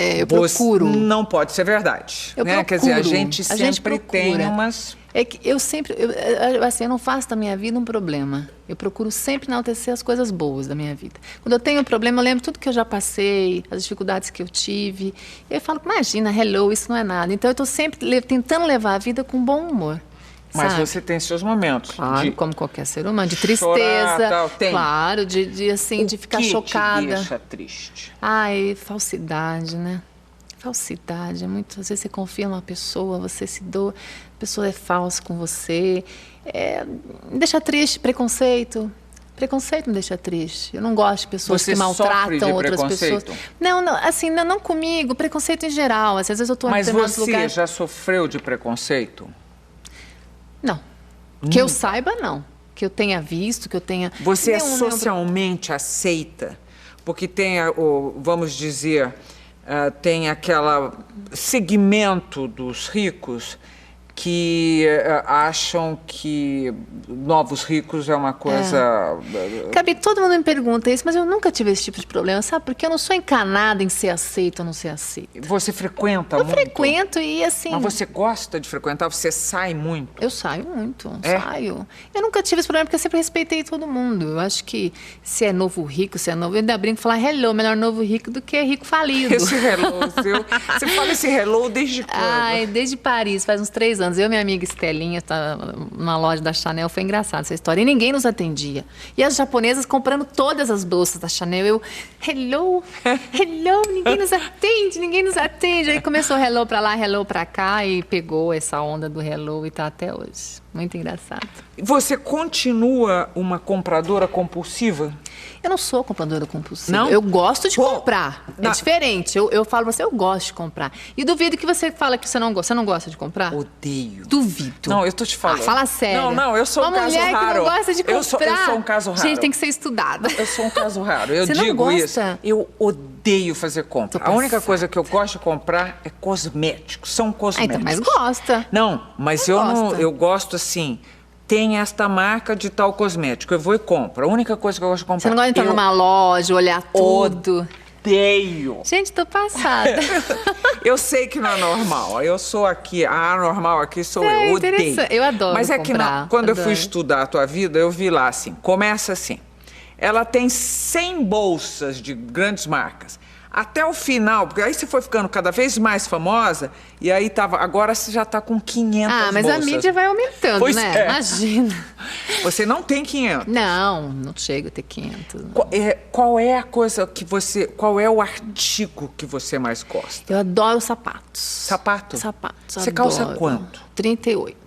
Speaker 2: Eu procuro.
Speaker 1: Não pode ser verdade.
Speaker 2: Procuro.
Speaker 1: Quer dizer, a gente sempre tem umas...
Speaker 2: É que eu sempre... eu não faço da minha vida um problema. Eu procuro sempre enaltecer as coisas boas da minha vida. Quando eu tenho um problema, eu lembro tudo que eu já passei, as dificuldades que eu tive. Eu falo, imagina, hello, isso não é nada. Então, eu estou sempre tentando levar a vida com bom humor.
Speaker 1: Mas
Speaker 2: sabe?
Speaker 1: você tem seus momentos.
Speaker 2: Claro, como qualquer ser humano. De tristeza.
Speaker 1: Chorar, tal, tem.
Speaker 2: Claro, de ficar chocada.
Speaker 1: O que te deixa triste?
Speaker 2: Ai, falsidade, né? Falsidade. Às vezes você confia numa pessoa, você se doa, a pessoa é falsa com você. Me deixa triste, preconceito. Preconceito me deixa triste. Eu não gosto de pessoas que maltratam outras pessoas. Não, assim, não comigo, preconceito em geral. Às vezes eu estou em determinados lugares.
Speaker 1: Mas você já sofreu de preconceito?
Speaker 2: Não. Que eu saiba, não. Que eu tenha visto, que eu tenha...
Speaker 1: Você é socialmente aceita? Porque tem, vamos dizer, tem aquele segmento dos ricos que acham que novos ricos é uma coisa...
Speaker 2: Gabi, todo mundo me pergunta isso, mas eu nunca tive esse tipo de problema, sabe? Porque eu não sou encanada em ser aceita ou não ser aceita.
Speaker 1: Você frequenta muito?
Speaker 2: Eu frequento e assim...
Speaker 1: Mas você gosta de frequentar? Você sai muito?
Speaker 2: Eu saio muito, saio. Eu nunca tive esse problema porque eu sempre respeitei todo mundo. Eu acho que se é novo rico, se é novo... Eu ainda brinco e falar hello, melhor novo rico do que rico falido.
Speaker 1: Esse hello, você fala esse hello desde quando?
Speaker 2: Ai, desde Paris, faz uns 3 anos. Eu e minha amiga Estelinha, tá na loja da Chanel, foi engraçado essa história. E ninguém nos atendia. E as japonesas comprando todas as bolsas da Chanel. Eu, hello, ninguém nos atende. Aí começou hello pra lá, hello pra cá e pegou essa onda do hello e tá até hoje. Muito engraçado.
Speaker 1: Você continua uma compradora compulsiva?
Speaker 2: Eu não sou compradora compulsiva.
Speaker 1: Não?
Speaker 2: Eu gosto de comprar. É diferente. Eu falo pra você, eu gosto de comprar. E duvido que você fala que você não gosta. Você não gosta de comprar?
Speaker 1: Odeio.
Speaker 2: Duvido.
Speaker 1: Não, eu tô te falando.
Speaker 2: Fala sério.
Speaker 1: Não, eu sou um caso raro.
Speaker 2: Uma mulher que não gosta de comprar.
Speaker 1: Eu sou um caso raro.
Speaker 2: Gente, tem que ser estudada.
Speaker 1: Eu sou um caso raro. Eu
Speaker 2: você
Speaker 1: digo
Speaker 2: não gosta?
Speaker 1: isso. Eu odeio fazer compra. A única coisa que eu gosto de comprar é cosméticos. São cosméticos.
Speaker 2: Então, mas gosta.
Speaker 1: Não, mas eu gosto assim... Tem esta marca de tal cosmético, eu vou e compro. A única coisa que eu gosto de comprar...
Speaker 2: Você não gosta de entrar numa loja, olhar tudo?
Speaker 1: Odeio.
Speaker 2: Gente, tô passada.
Speaker 1: Eu sei que não é normal. Eu sou aqui, a anormal aqui sou eu. Odeio.
Speaker 2: Eu adoro
Speaker 1: Mas é
Speaker 2: comprar.
Speaker 1: que quando eu fui estudar a tua vida, eu vi lá assim, começa assim. Ela tem 100 bolsas de grandes marcas. Até o final, porque aí você foi ficando cada vez mais famosa, e aí agora você já está com 500 bolsas.
Speaker 2: Mas a mídia vai aumentando,
Speaker 1: pois
Speaker 2: né? Imagina.
Speaker 1: Você não tem 500.
Speaker 2: Não chega a ter 500.
Speaker 1: Qual é a coisa que qual é o artigo que você mais gosta?
Speaker 2: Eu adoro sapatos.
Speaker 1: Sapato?
Speaker 2: Sapatos,
Speaker 1: Você calça quanto?
Speaker 2: 38.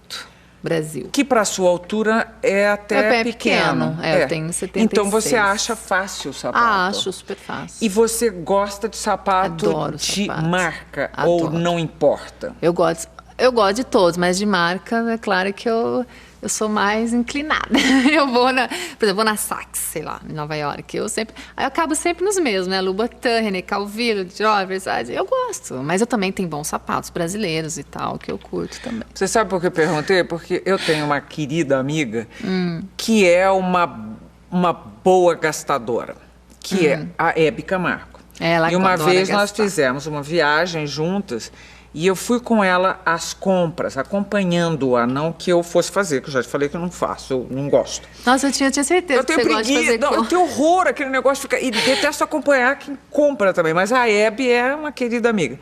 Speaker 2: Brasil.
Speaker 1: Que para sua altura é até pequeno.
Speaker 2: Eu tenho 76.
Speaker 1: Então você acha fácil o sapato?
Speaker 2: Acho super fácil.
Speaker 1: E você gosta de sapato de marca? Ou não importa?
Speaker 2: Eu gosto de todos, mas de marca, é claro que eu sou mais inclinada. Por exemplo, vou na Saks, sei lá, em Nova York. Eu acabo sempre nos mesmos, né? Louboutin, René Calvillo, Dior, Versace. Eu gosto, mas eu também tenho bons sapatos brasileiros e tal, que eu curto também.
Speaker 1: Você sabe por que eu perguntei? Porque eu tenho uma querida amiga que é uma boa gastadora, que é a Hebe Camargo.
Speaker 2: Ela
Speaker 1: e uma vez nós fizemos uma viagem juntas. E eu fui com ela às compras, acompanhando-a, não que eu fosse fazer, que eu já te falei que eu não faço, eu não gosto.
Speaker 2: Nossa, eu tinha certeza que você gosta de fazer compras.
Speaker 1: Eu tenho horror aquele negócio de ficar... E detesto acompanhar quem compra também, mas a Hebe é uma querida amiga.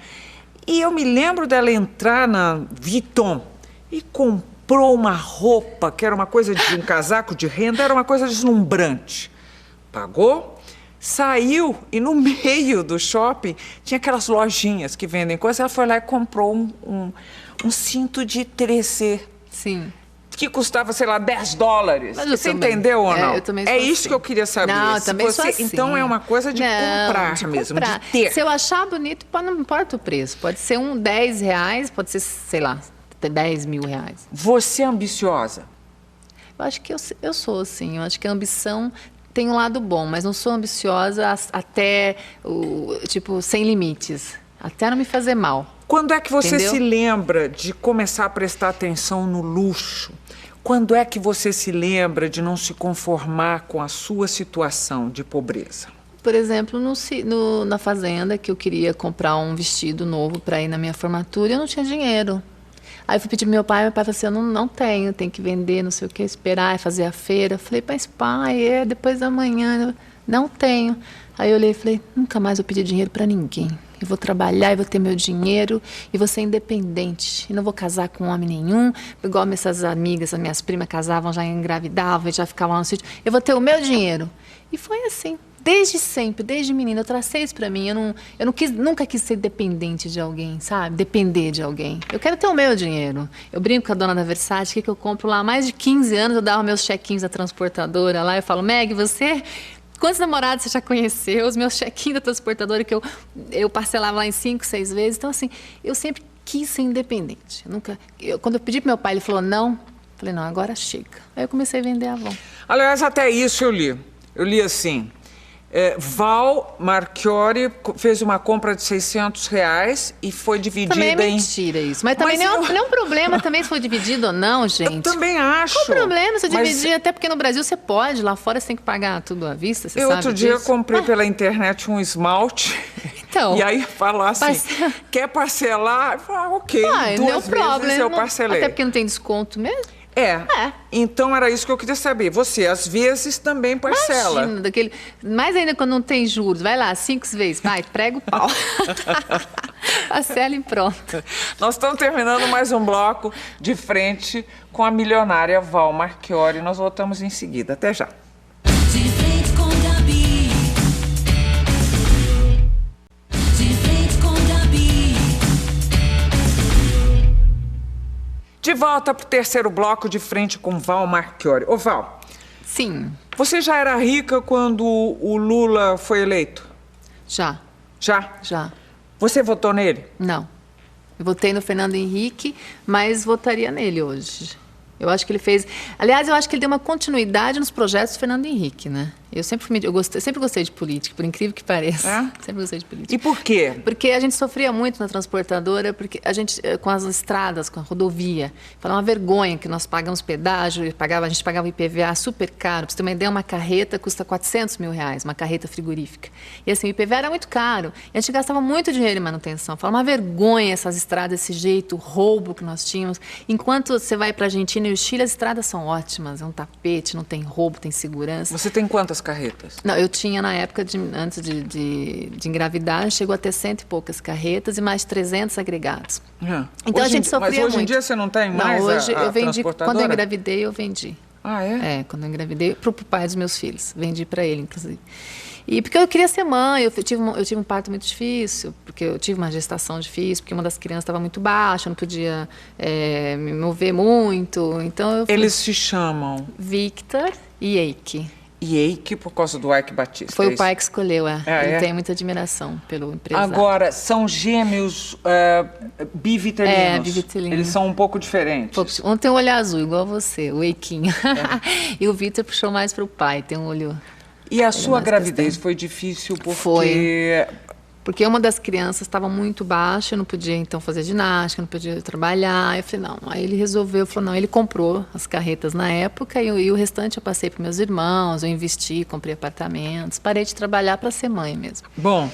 Speaker 1: E eu me lembro dela entrar na Vuitton e comprou uma roupa, que era uma coisa de um casaco de renda, era uma coisa deslumbrante. Pagou... Saiu e no meio do shopping tinha aquelas lojinhas que vendem coisas. Ela foi lá e comprou um cinto de 3C.
Speaker 2: Sim.
Speaker 1: que custava, sei lá, $10. Você entendeu ou não?
Speaker 2: Eu também
Speaker 1: sou
Speaker 2: isso
Speaker 1: assim. Que eu queria saber.
Speaker 2: Não, eu também sou assim.
Speaker 1: Então é uma coisa de comprar mesmo, de ter.
Speaker 2: Se eu achar bonito, não importa o preço. Pode ser R$10, pode ser, sei lá, R$10.000.
Speaker 1: Você é ambiciosa?
Speaker 2: Eu acho que eu sou, assim. Eu acho que a ambição tem um lado bom, mas não sou ambiciosa até, tipo, sem limites. Até não me fazer mal.
Speaker 1: Quando é que você
Speaker 2: Entendeu?
Speaker 1: se lembra de começar a prestar atenção no luxo? Quando é que você se lembra de não se conformar com a sua situação de pobreza?
Speaker 2: Por exemplo, na fazenda, que eu queria comprar um vestido novo para ir na minha formatura, eu não tinha dinheiro. Aí eu fui pedir pro meu pai falou assim, eu não tenho, tem que vender, não sei o que, esperar, fazer a feira. Eu falei, mas pai, depois da manhã, não tenho. Aí eu olhei e falei, nunca mais vou pedir dinheiro para ninguém. Eu vou trabalhar, eu vou ter meu dinheiro e vou ser independente. E não vou casar com homem nenhum, igual essas amigas, as minhas primas casavam, já engravidavam e já ficavam lá no sítio. Eu vou ter o meu dinheiro. E foi assim. Desde sempre, desde menina, eu tracei isso pra mim. Eu nunca quis ser dependente de alguém, sabe? Depender de alguém. Eu quero ter o meu dinheiro. Eu brinco com a dona da Versace, que eu compro lá há mais de 15 anos, eu dava meus chequinhos da transportadora lá, eu falo, Meg, você... Quantos namorados você já conheceu? Os meus chequinhos da transportadora que eu parcelava lá em 5, 6 vezes. Então, assim, eu sempre quis ser independente. Quando eu pedi pro meu pai, ele falou não. Falei, não, agora chega. Aí eu comecei a vender a Avon.
Speaker 1: Aliás, até isso eu li. Eu li assim... Val Marchiori fez uma compra de R$600 e foi dividida
Speaker 2: também é mentira isso. Mas também não é um problema também se for dividido ou não, gente.
Speaker 1: Eu também acho.
Speaker 2: Qual o problema se eu dividir? Até porque no Brasil você pode, lá fora você tem que pagar tudo à vista, você sabe
Speaker 1: outro dia
Speaker 2: disso?
Speaker 1: Eu comprei pela internet um esmalte.
Speaker 2: Então,
Speaker 1: e aí falar assim, quer parcelar? Eu falei, ok, duas vezes eu parcelei.
Speaker 2: Até porque não tem desconto mesmo.
Speaker 1: Então era isso que eu queria saber. Você, às vezes, também parcela.
Speaker 2: Imagina, mais ainda quando não tem juros. Vai lá, 5 vezes. Vai, prega o pau. Parcela e pronto.
Speaker 1: Nós estamos terminando mais um bloco de frente com a milionária Val Marchiori. Nós voltamos em seguida. Até já.
Speaker 3: De frente com Gabi. De frente com Gabi.
Speaker 1: De volta para o terceiro bloco de frente com Val Marchiori. Ô, Val.
Speaker 2: Sim.
Speaker 1: Você já era rica quando o Lula foi eleito?
Speaker 2: Já.
Speaker 1: Já?
Speaker 2: Já.
Speaker 1: Você votou nele?
Speaker 2: Não. Eu votei no Fernando Henrique, mas votaria nele hoje. Eu acho que ele fez... Aliás, eu acho que ele deu uma continuidade nos projetos do Fernando Henrique, né? Eu sempre gostei de política, por incrível que pareça. Sempre gostei de política.
Speaker 1: E por quê?
Speaker 2: Porque a gente sofria muito na transportadora, porque a gente, com as estradas, com a rodovia, foi uma vergonha que nós pagamos pedágio, a gente pagava IPVA super caro. Para você ter uma ideia, uma carreta custa R$400 mil, uma carreta frigorífica. E assim, o IPVA era muito caro. E a gente gastava muito dinheiro em manutenção. Foi uma vergonha essas estradas, desse jeito, o roubo que nós tínhamos. Enquanto você vai para a Argentina e o Chile, as estradas são ótimas. É um tapete, não tem roubo, tem segurança.
Speaker 1: Você tem quantas carretas?
Speaker 2: Não, eu tinha na época, antes de engravidar, chegou a ter 100 e poucas carretas e mais 300 agregados. Então a gente sofria muito.
Speaker 1: Mas hoje em dia você não tem mais
Speaker 2: hoje
Speaker 1: a
Speaker 2: eu vendi,
Speaker 1: transportadora?
Speaker 2: quando eu engravidei, eu vendi.
Speaker 1: Ah, é?
Speaker 2: Quando eu engravidei, pro pai dos meus filhos. Vendi para ele, inclusive. E porque eu queria ser mãe, eu tive um parto muito difícil, porque eu tive uma gestação difícil, porque uma das crianças estava muito baixa, eu não podia me mover muito. Então
Speaker 1: Eles se chamam?
Speaker 2: Victor e Eike.
Speaker 1: E Eike por causa do Ike Batista?
Speaker 2: Foi o pai que escolheu, Ele tem muita admiração pelo empresário.
Speaker 1: Agora, são gêmeos bivitelinos.
Speaker 2: Bivitelinos.
Speaker 1: Eles são um pouco diferentes.
Speaker 2: Um tem um olho azul, igual você, o Eiquinho. E o Victor puxou mais para o pai, tem um olho...
Speaker 1: E a sua gravidez foi difícil porque...
Speaker 2: Porque uma das crianças estava muito baixa, eu não podia então fazer ginástica, não podia trabalhar. Eu falei, não. Aí ele falou, ele comprou as carretas na época e o restante eu passei para meus irmãos, eu investi, comprei apartamentos, parei de trabalhar para ser mãe mesmo.
Speaker 1: Bom,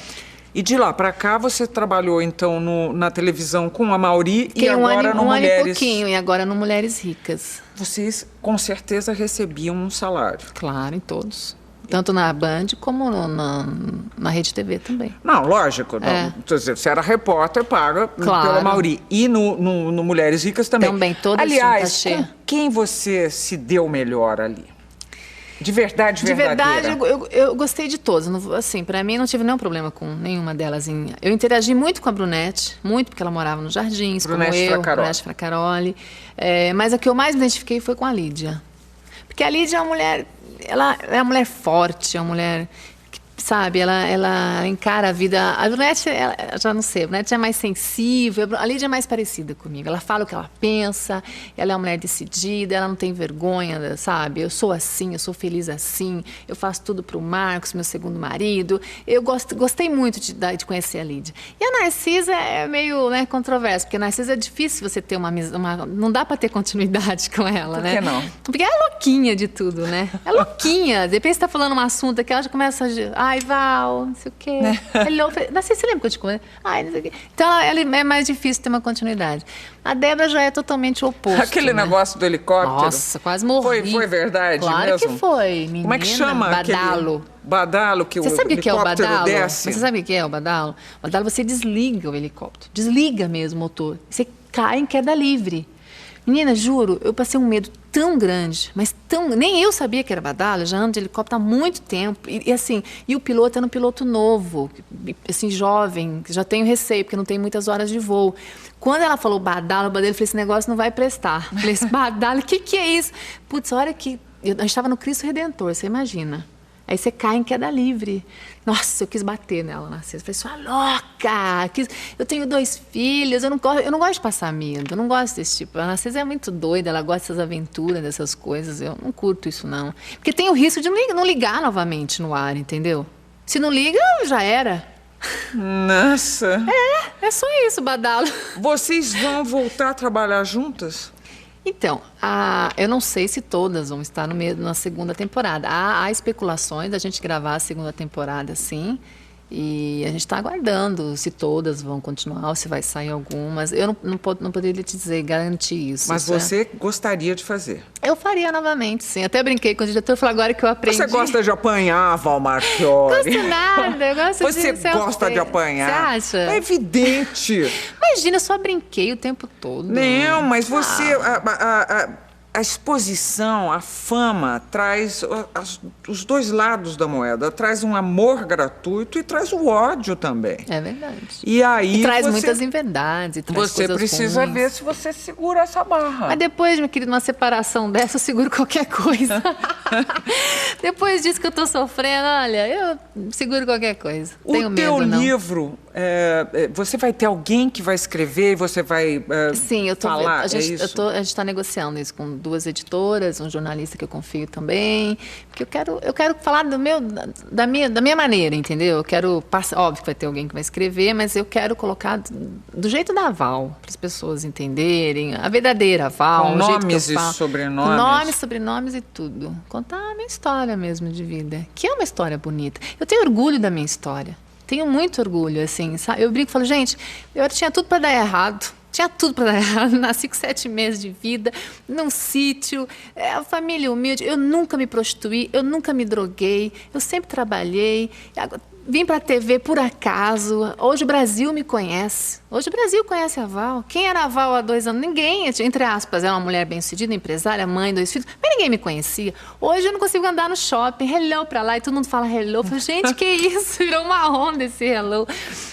Speaker 1: e de lá para cá você trabalhou então na televisão com a Mauri e agora no Mulheres...
Speaker 2: Um ano e pouquinho, e agora no Mulheres Ricas.
Speaker 1: Vocês com certeza recebiam um salário.
Speaker 2: Claro, em todos. Tanto na Band como na Rede TV também.
Speaker 1: Não, lógico. Você era repórter, paga pela Mauri. E no Mulheres Ricas também.
Speaker 2: Também, todas.
Speaker 1: Aliás, com quem você se deu melhor ali? De verdade, verdadeira?
Speaker 2: De verdade, eu gostei de todas. Assim, pra mim, não tive nenhum problema com nenhuma delas. Eu interagi muito com a Brunete, muito, porque ela morava nos Jardins, como eu, Brunete Fracaroli. Mas a que eu mais me identifiquei foi com a Lídia. Porque a Lídia é uma mulher, ela é uma mulher forte, é uma mulher... Sabe, ela encara a vida... A Brunete, já não sei, a Brunete é mais sensível, a Lídia é mais parecida comigo. Ela fala o que ela pensa, ela é uma mulher decidida, ela não tem vergonha, sabe? Eu sou assim, eu sou feliz assim, eu faço tudo pro Marcos, meu segundo marido. Eu gostei muito de conhecer a Lídia. E a Narcisa é meio, né, controverso, porque a Narcisa é difícil você ter uma... Não dá pra ter continuidade com ela, né?
Speaker 1: Por que não?
Speaker 2: Porque ela é louquinha de tudo, né? É louquinha. De repente você tá falando um assunto que ela já começa a... Ai, Val, não sei o quê. Você lembra que eu te conheço? Ai, não sei o quê. Então, ela é mais difícil ter uma continuidade. A Débora já é totalmente o oposto.
Speaker 1: Aquele negócio do helicóptero.
Speaker 2: Nossa, quase morri.
Speaker 1: Foi verdade
Speaker 2: claro
Speaker 1: mesmo?
Speaker 2: Claro que foi, menina.
Speaker 1: Como é que chama?
Speaker 2: Badalo.
Speaker 1: Badalo, que
Speaker 2: você
Speaker 1: o
Speaker 2: sabe que
Speaker 1: helicóptero
Speaker 2: é o badalo?
Speaker 1: desce?
Speaker 2: Você sabe o que é o badalo? O badalo, você desliga o helicóptero. Desliga mesmo o motor. Você cai em queda livre. Menina, juro, eu passei um medo tão grande, mas tão... Nem eu sabia que era badalo, eu já ando de helicóptero há muito tempo. E o piloto era um piloto novo, assim, jovem, já tenho receio, porque não tem muitas horas de voo. Quando ela falou badalo, eu falei, esse negócio não vai prestar. Eu falei, esse badalo, o que é isso? Putz, a hora que... A gente estava no Cristo Redentor, você imagina. Aí você cai em queda livre. Nossa, eu quis bater nela, Narcisa. Eu falei, sua louca! Eu tenho 2 filhos, eu não gosto de passar medo, eu não gosto desse tipo. A Narcisa é muito doida, ela gosta dessas aventuras, dessas coisas. Eu não curto isso, não. Porque tem o risco de não ligar novamente no ar, entendeu? Se não liga, já era.
Speaker 1: Nossa!
Speaker 2: É só isso, badalo.
Speaker 1: Vocês vão voltar a trabalhar juntas?
Speaker 2: Então, eu não sei se todas vão estar na segunda temporada. Há especulações da gente gravar a segunda temporada, sim. E a gente está aguardando se todas vão continuar ou se vai sair algumas. Eu não poderia te dizer, garantir isso.
Speaker 1: Mas você gostaria de fazer?
Speaker 2: Eu faria novamente, sim. Até brinquei com o diretor, falou agora que eu aprendi.
Speaker 1: Você gosta de apanhar, Val Marchiori?
Speaker 2: Gosto nada, eu gosto
Speaker 1: Você gosta de apanhar?
Speaker 2: Você acha?
Speaker 1: É evidente.
Speaker 2: Imagina, eu só brinquei o tempo todo.
Speaker 1: Não, mas você... A exposição, a fama, traz os 2 lados da moeda. Traz um amor gratuito e traz o ódio também.
Speaker 2: É verdade.
Speaker 1: E aí
Speaker 2: traz muitas inverdades.
Speaker 1: Você precisa
Speaker 2: ruins.
Speaker 1: ver se você segura essa barra.
Speaker 2: Mas depois, meu querido, uma separação dessa, eu seguro qualquer coisa. Depois disso que eu tô sofrendo, olha, eu seguro qualquer coisa. Tenho medo, não.
Speaker 1: O teu livro, você vai ter alguém que vai escrever e você vai
Speaker 2: Sim, eu tô
Speaker 1: falar,
Speaker 2: a gente
Speaker 1: isso?
Speaker 2: está negociando isso com 2 editoras, um jornalista que eu confio também, porque eu quero falar da minha maneira, entendeu? Eu quero passar, óbvio que vai ter alguém que vai escrever, mas eu quero colocar do jeito da Val, para as pessoas entenderem a verdadeira Val,
Speaker 1: com
Speaker 2: o
Speaker 1: nomes
Speaker 2: jeito que eu falo.
Speaker 1: E sobrenomes.
Speaker 2: Com nomes, sobrenomes e tudo. Contar a minha história mesmo de vida, que é uma história bonita. Eu tenho orgulho da minha história. Tenho muito orgulho, assim, sabe? Eu brinco e falo, gente, eu tinha tudo para dar errado. Tinha tudo para dar errado. Nasci com 7 meses de vida, num sítio, a família humilde. Eu nunca me prostituí, eu nunca me droguei, eu sempre trabalhei. Vim para a TV por acaso. Hoje o Brasil me conhece. Hoje o Brasil conhece a Val. Quem era a Val há 2 anos? Ninguém, entre aspas, era uma mulher bem-sucedida, empresária, mãe, 2 filhos, mas ninguém me conhecia. Hoje eu não consigo andar no shopping, hello para lá, e todo mundo fala hello. Eu falo, gente, que isso? Virou uma onda esse hello.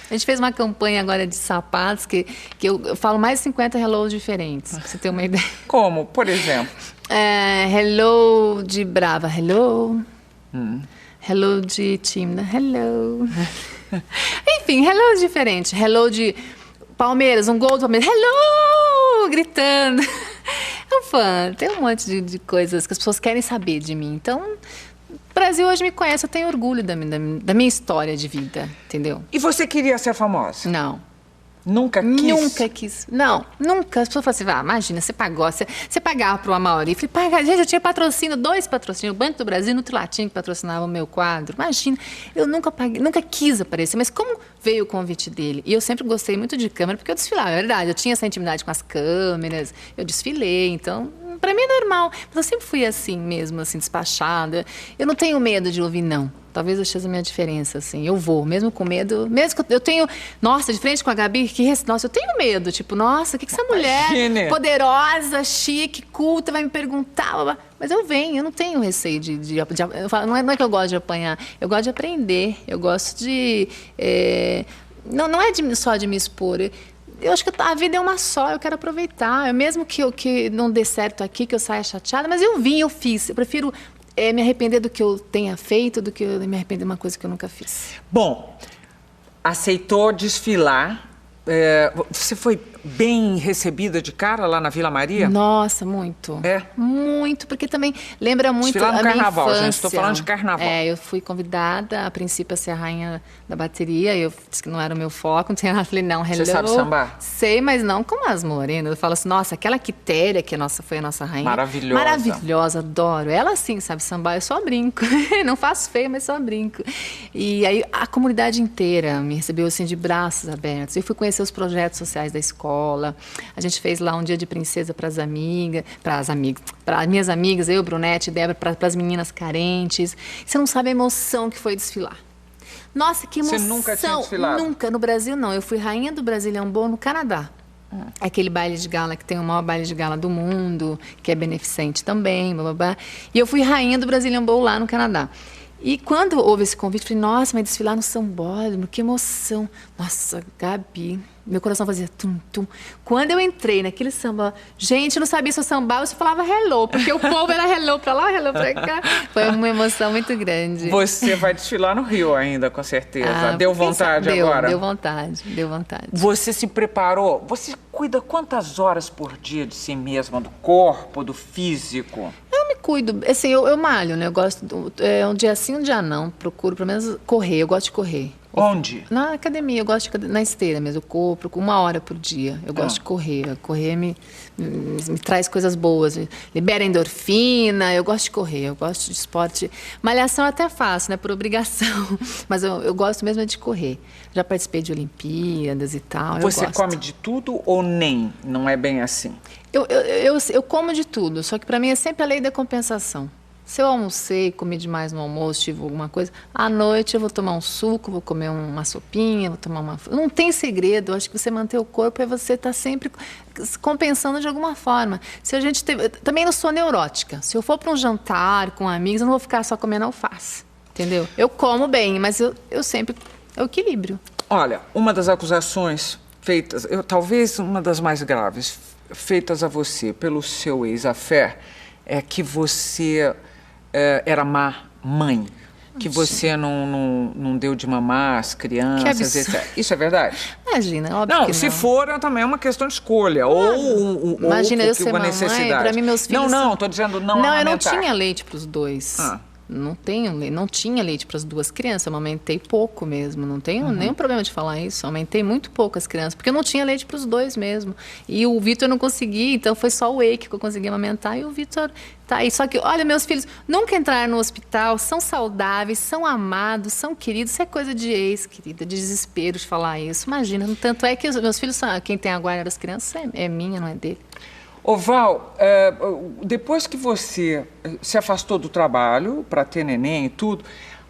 Speaker 2: A gente fez uma campanha agora de sapatos, que eu falo mais de 50 hellos diferentes, pra você ter uma ideia.
Speaker 1: Como, por exemplo?
Speaker 2: Hello de brava, hello. Hello de tímida, hello. Enfim, hello diferente. Hello de Palmeiras, um gol do Palmeiras, hello! Gritando. É um fã, tem um monte de coisas que as pessoas querem saber de mim. Então, o Brasil hoje me conhece, eu tenho orgulho da minha história de vida, entendeu?
Speaker 1: E você queria ser famosa?
Speaker 2: Não.
Speaker 1: Nunca quis?
Speaker 2: Nunca quis. Não, nunca. As pessoas falam assim, imagina, você pagava para o Amaury. Eu falei, gente, eu tinha patrocínio, 2 patrocínios, o Banco do Brasil e o Nutri-Latin que patrocinava o meu quadro. Imagina, eu nunca paguei, nunca quis aparecer, mas como veio o convite dele? E eu sempre gostei muito de câmera, porque eu desfilava, é verdade, eu tinha essa intimidade com as câmeras, eu desfilei, então, para mim é normal. Mas eu sempre fui assim mesmo, assim, despachada. Eu não tenho medo de ouvir não. Talvez eu seja a minha diferença, assim. Eu vou, mesmo com medo. Mesmo que eu tenho... Nossa, de frente com a Gabi, nossa, eu tenho medo. Tipo, nossa, o que essa mulher poderosa, chique, culta, vai me perguntar? Mas eu venho, eu não tenho receio eu falo, não é que eu gosto de apanhar, eu gosto de aprender, eu gosto de... não é só de me expor. Eu acho que a vida é uma só, eu quero aproveitar. Mesmo que não dê certo aqui, que eu saia chateada, mas eu fiz. Eu prefiro me arrepender do que eu tenha feito do que me arrepender de uma coisa que eu nunca fiz.
Speaker 1: Bom, aceitou desfilar. Você foi bem recebida de cara lá na Vila Maria?
Speaker 2: Nossa, muito. Muito, porque também lembra muito
Speaker 1: desfilar no
Speaker 2: a
Speaker 1: carnaval,
Speaker 2: minha infância.
Speaker 1: gente, estou falando de carnaval.
Speaker 2: Eu fui convidada, a princípio, a ser a rainha da bateria. Eu disse que não era o meu foco, não tinha nada. Falei, não, hello.
Speaker 1: Você sabe sambar?
Speaker 2: Sei, mas não como as morenas. Eu falo assim, nossa, aquela Quitéria, que foi a nossa rainha.
Speaker 1: Maravilhosa.
Speaker 2: Maravilhosa, adoro. Ela sim sabe sambar, eu só brinco. Não faço feio, mas só brinco. E aí a comunidade inteira me recebeu assim de braços abertos. Eu fui conhecer os projetos sociais da escola. A gente fez lá um dia de princesa para as minhas amigas, eu, Brunete, Débora, para as meninas carentes. Você não sabe a emoção que foi desfilar. Nossa, que emoção!
Speaker 1: Você nunca tinha desfilado?
Speaker 2: Nunca, no Brasil não. Eu fui rainha do Brazilian Bowl no Canadá. Aquele baile de gala que tem o maior baile de gala do mundo, que é beneficente também, blá, blá, blá. E eu fui rainha do Brazilian Bowl lá no Canadá. E quando houve esse convite, eu falei, nossa, vai desfilar no sambódromo, que emoção. Nossa, Gabi, meu coração fazia tum, tum. Quando eu entrei naquele samba, gente, eu não sabia se eu sambava, eu só falava hello, porque o povo era hello pra lá, hello pra cá. Foi uma emoção muito grande.
Speaker 1: Você vai desfilar no Rio ainda, com certeza. Deu vontade agora?
Speaker 2: Deu vontade.
Speaker 1: Você se preparou? Você cuida quantas horas por dia de si mesma, do corpo, do físico?
Speaker 2: Eu me cuido, assim, eu malho, né? Eu gosto, um dia sim, um dia não. Procuro, pelo menos, correr. Eu gosto de correr.
Speaker 1: Onde?
Speaker 2: Na academia, eu gosto na esteira mesmo. Eu corro 1 hora por dia. Eu gosto de correr. Correr me traz coisas boas. Libera endorfina. Eu gosto de correr. Eu gosto de esporte. Malhação eu até faço, né? Por obrigação. Mas eu gosto mesmo de correr. Já participei de Olimpíadas e tal.
Speaker 1: Você come de tudo ou nem? Não é bem assim?
Speaker 2: Eu como de tudo. Só que para mim é sempre a lei da compensação. Se eu almocei, comi demais no almoço, tive alguma coisa, à noite eu vou tomar um suco, vou comer uma sopinha, vou tomar uma... Não tem segredo, eu acho que você manter o corpo é você estar sempre compensando de alguma forma. Se a gente também não sou neurótica. Se eu for para um jantar com amigos, eu não vou ficar só comendo alface, entendeu? Eu como bem, mas eu sempre... É o equilíbrio.
Speaker 1: Olha, uma das acusações feitas, talvez uma das mais graves, feitas a você pelo seu ex-affair, é que você... era má mãe, que você não deu de mamar as crianças, etc. Isso é verdade?
Speaker 2: Imagina, óbvio
Speaker 1: não,
Speaker 2: que
Speaker 1: se for, também é uma questão de escolha. Ou
Speaker 2: imagina eu ser
Speaker 1: uma
Speaker 2: mamãe,
Speaker 1: necessidade.
Speaker 2: para mim meus filhos...
Speaker 1: Não, estou dizendo não
Speaker 2: Não,
Speaker 1: amamentar.
Speaker 2: eu não tinha leite para os dois. Não tinha leite para as 2 crianças, eu amamentei pouco mesmo, não tenho nenhum problema de falar isso, eu amamentei muito pouco as crianças, porque eu não tinha leite para os 2 mesmo, e o Vitor não conseguia, então foi só o Wake que eu consegui amamentar, e o Vitor tá aí, só que, olha, meus filhos nunca entraram no hospital, são saudáveis, são amados, são queridos, isso é coisa de ex, querida, de desespero de falar isso, imagina, tanto é que os meus filhos, quem tem a guarda das crianças é minha, não é dele.
Speaker 1: Ô Val, depois que você se afastou do trabalho para ter neném e tudo,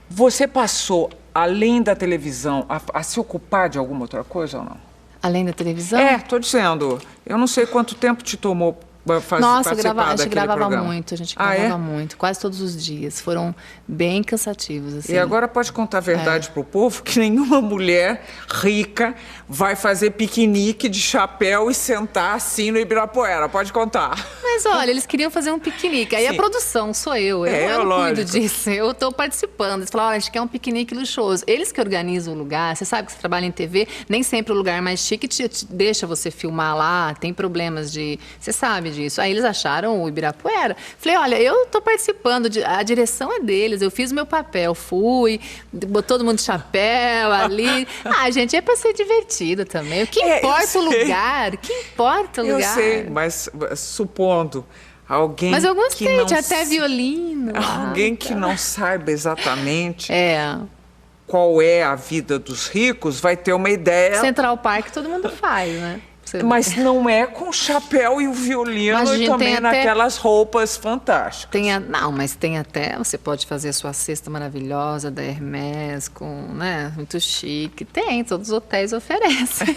Speaker 1: você passou, além da televisão, a se ocupar de alguma outra coisa ou não?
Speaker 2: Além da televisão?
Speaker 1: Estou dizendo. Eu não sei quanto tempo te tomou
Speaker 2: Nossa, a gente gravava
Speaker 1: programa.
Speaker 2: muito, muito, quase todos os dias. Foram bem cansativos. Assim.
Speaker 1: E agora pode contar a verdade pro povo que nenhuma mulher rica vai fazer piquenique de chapéu e sentar assim no Ibirapuera. Pode contar.
Speaker 2: Mas olha, eles queriam fazer um piquenique. Aí a produção sou eu. Eu não cuido disso. Eu estou participando. Eles falaram, olha, a gente quer um piquenique luxuoso. Eles que organizam o lugar. Você sabe que você trabalha em TV, nem sempre o lugar mais chique te deixa você filmar lá. Tem problemas de... Você sabe disso. Aí eles acharam o Ibirapuera. Falei, olha, eu estou participando, a direção é deles, eu fiz o meu papel, fui, botou todo mundo de chapéu ali. Gente, é para ser divertido também. O que importa o lugar? O que importa o lugar?
Speaker 1: Eu sei, mas supondo alguém
Speaker 2: mas eu gostei,
Speaker 1: que
Speaker 2: tinha até violino.
Speaker 1: Alguém que não saiba exatamente... qual é a vida dos ricos, vai ter uma ideia...
Speaker 2: Central Park todo mundo faz, né?
Speaker 1: Mas não é com o chapéu e o violino. Imagina, e também naquelas roupas fantásticas.
Speaker 2: Não, mas tem até... Você pode fazer a sua cesta maravilhosa da Hermès, muito chique. Tem, todos os hotéis oferecem.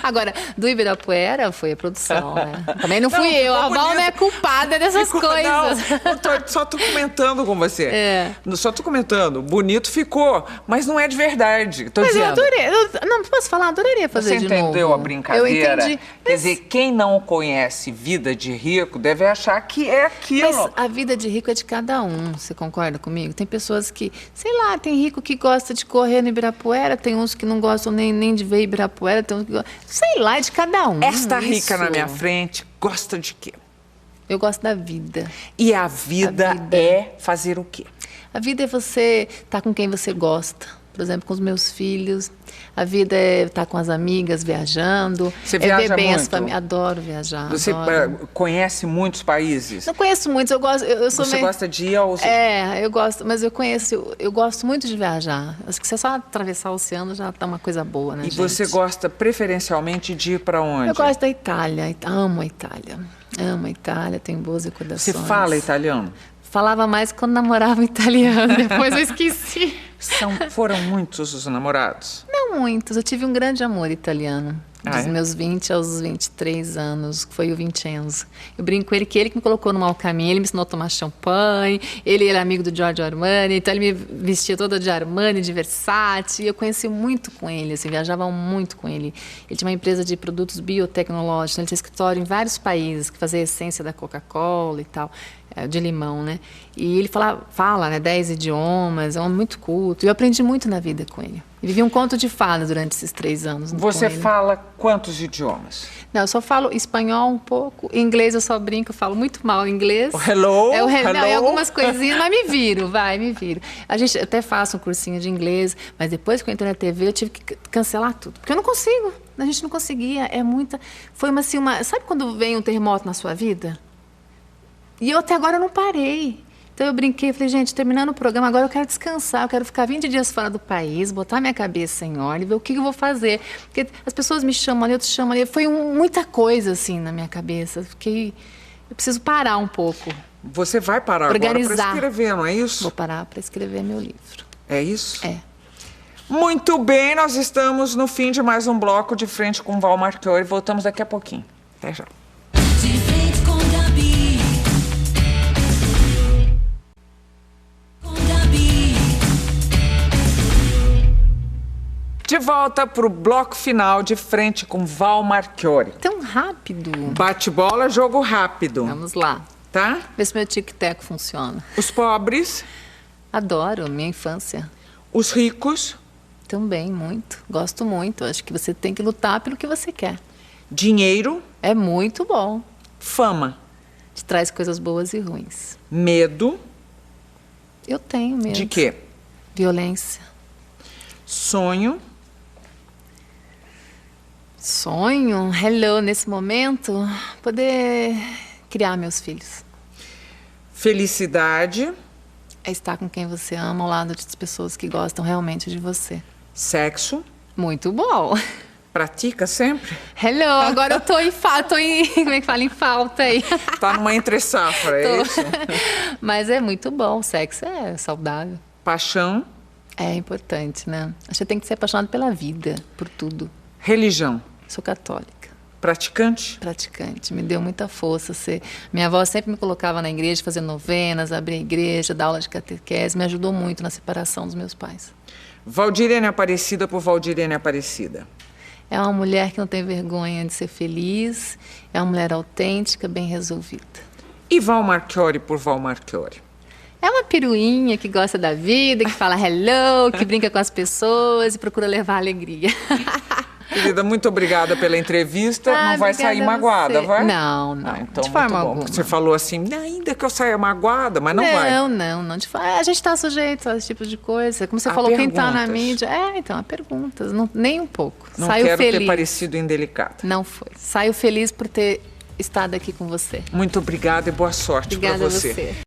Speaker 2: Agora, do Ibirapuera foi a produção, né? Também não fui eu. A Val não é culpada dessas coisas.
Speaker 1: Não, só tô comentando com você. Só tô comentando. Bonito ficou, mas não é de verdade. Mas dizendo.
Speaker 2: Eu adorei. Não, posso falar? Adoraria fazer de novo.
Speaker 1: Você entendeu a brincadeira?
Speaker 2: Eu entendi.
Speaker 1: Quer dizer, quem não conhece Vida de Rico deve achar que é aquilo.
Speaker 2: Mas a vida de rico é de cada um, você concorda comigo? Tem pessoas que, sei lá, tem rico que gosta de correr no Ibirapuera, tem uns que não gostam nem de ver Ibirapuera, tem uns que gostam, sei lá, é de cada um.
Speaker 1: Esta rica na minha frente gosta de quê?
Speaker 2: Eu gosto da vida.
Speaker 1: E a vida é fazer o quê?
Speaker 2: A vida é você estar com quem você gosta. Por exemplo, com os meus filhos. A vida é estar com as amigas, viajando.
Speaker 1: Você viaja
Speaker 2: ver bem
Speaker 1: muito?
Speaker 2: As famílias. Adoro viajar.
Speaker 1: Você conhece muitos países?
Speaker 2: Não conheço muitos. Eu gosto.
Speaker 1: Você gosta de ir aos...
Speaker 2: eu gosto. Mas eu gosto muito de viajar. Acho que se é só atravessar o oceano já está uma coisa boa, né,
Speaker 1: E
Speaker 2: gente?
Speaker 1: você gosta preferencialmente de ir para onde?
Speaker 2: Eu gosto da Itália. Amo a Itália. Amo a Itália. Tenho boas recordações.
Speaker 1: Você fala italiano?
Speaker 2: Falava mais quando namorava italiano. Depois eu esqueci.
Speaker 1: Foram muitos os namorados?
Speaker 2: Não muitos. Eu tive um grande amor italiano. Dos meus 20 aos 23 anos, que foi o Vincenzo. Eu brinco com ele que ele me colocou no mau caminho, ele me ensinou a tomar champanhe, ele era amigo do Giorgio Armani, então ele me vestia toda de Armani, de Versace, e eu conheci muito com ele, assim, viajava muito com ele. Ele tinha uma empresa de produtos biotecnológicos, ele tinha escritório em vários países, que fazia a essência da Coca-Cola e tal, de limão, né? E ele fala, né, 10 idiomas, é um homem muito culto, e eu aprendi muito na vida com ele. E vivi um conto de fadas durante esses 3 anos.
Speaker 1: Você fala quantos idiomas?
Speaker 2: Não, eu só falo espanhol um pouco. Inglês eu só brinco, eu falo muito mal inglês.
Speaker 1: Hello?
Speaker 2: Não, é algumas coisinhas, mas me viro. A gente até faço um cursinho de inglês, mas depois que eu entrei na TV eu tive que cancelar tudo. Porque eu não consigo. A gente não conseguia. Foi sabe quando vem um terremoto na sua vida? E eu até agora não parei. Então eu brinquei, falei, gente, terminando o programa, agora eu quero descansar, eu quero ficar 20 dias fora do país, botar minha cabeça em ordem, ver o que eu vou fazer. Porque as pessoas me chamam ali, outros chamam ali, foi muita coisa assim na minha cabeça. Eu preciso parar um pouco.
Speaker 1: Você vai parar agora para escrever, não é isso?
Speaker 2: Vou parar para escrever meu livro.
Speaker 1: É isso?
Speaker 2: É.
Speaker 1: Muito bem, nós estamos no fim de mais um bloco de Frente com Val Marchiori. Voltamos daqui a pouquinho. Até já.
Speaker 3: De frente com Gabi.
Speaker 1: De volta para o bloco final de Frente com Val Marchiori.
Speaker 2: Tão rápido.
Speaker 1: Bate-bola, jogo rápido.
Speaker 2: Vamos lá.
Speaker 1: Tá?
Speaker 2: Vê se meu tic-tac funciona.
Speaker 1: Os pobres.
Speaker 2: Adoro, minha infância.
Speaker 1: Os ricos.
Speaker 2: Também, muito. Gosto muito. Acho que você tem que lutar pelo que você quer.
Speaker 1: Dinheiro.
Speaker 2: É muito bom.
Speaker 1: Fama.
Speaker 2: Te traz coisas boas e ruins.
Speaker 1: Medo.
Speaker 2: Eu tenho medo.
Speaker 1: De quê?
Speaker 2: Violência.
Speaker 1: Sonho.
Speaker 2: Sonho, nesse momento, poder criar meus filhos.
Speaker 1: Felicidade.
Speaker 2: É estar com quem você ama, ao lado de pessoas que gostam realmente de você.
Speaker 1: Sexo.
Speaker 2: Muito bom.
Speaker 1: Pratica sempre?
Speaker 2: Agora eu tô em falta, como é que fala? Em falta aí.
Speaker 1: Tá numa entre-safra, é isso?
Speaker 2: Mas é muito bom, sexo é saudável.
Speaker 1: Paixão.
Speaker 2: É importante, né? Acho que você tem que ser apaixonado pela vida, por tudo.
Speaker 1: Religião.
Speaker 2: Sou católica.
Speaker 1: Praticante?
Speaker 2: Praticante. Me deu muita força. Minha avó sempre me colocava na igreja, fazer novenas, abrir a igreja, dar aula de catequese. Me ajudou muito na separação dos meus pais.
Speaker 1: Valdirene Aparecida por Valdirene Aparecida.
Speaker 2: É uma mulher que não tem vergonha de ser feliz. É uma mulher autêntica, bem resolvida.
Speaker 1: E Val Marchiori por Val Marchiori.
Speaker 2: É uma piruinha que gosta da vida, que fala hello, que brinca com as pessoas e procura levar alegria.
Speaker 1: Querida, muito obrigada pela entrevista. Não vai sair magoada, vai?
Speaker 2: Não.
Speaker 1: Então,
Speaker 2: de forma
Speaker 1: muito bom.
Speaker 2: alguma.
Speaker 1: Você falou assim, ainda que eu saia magoada, mas não vai.
Speaker 2: Não. A gente está sujeito a esse tipo de coisa. Como você falou, quem está na mídia... Então, há perguntas. Nem um pouco.
Speaker 1: Não
Speaker 2: Saiu
Speaker 1: quero
Speaker 2: feliz.
Speaker 1: ter parecido indelicada.
Speaker 2: Não foi. Saio feliz por ter estado aqui com você.
Speaker 1: Muito obrigada e boa sorte para você.
Speaker 2: Obrigada a você.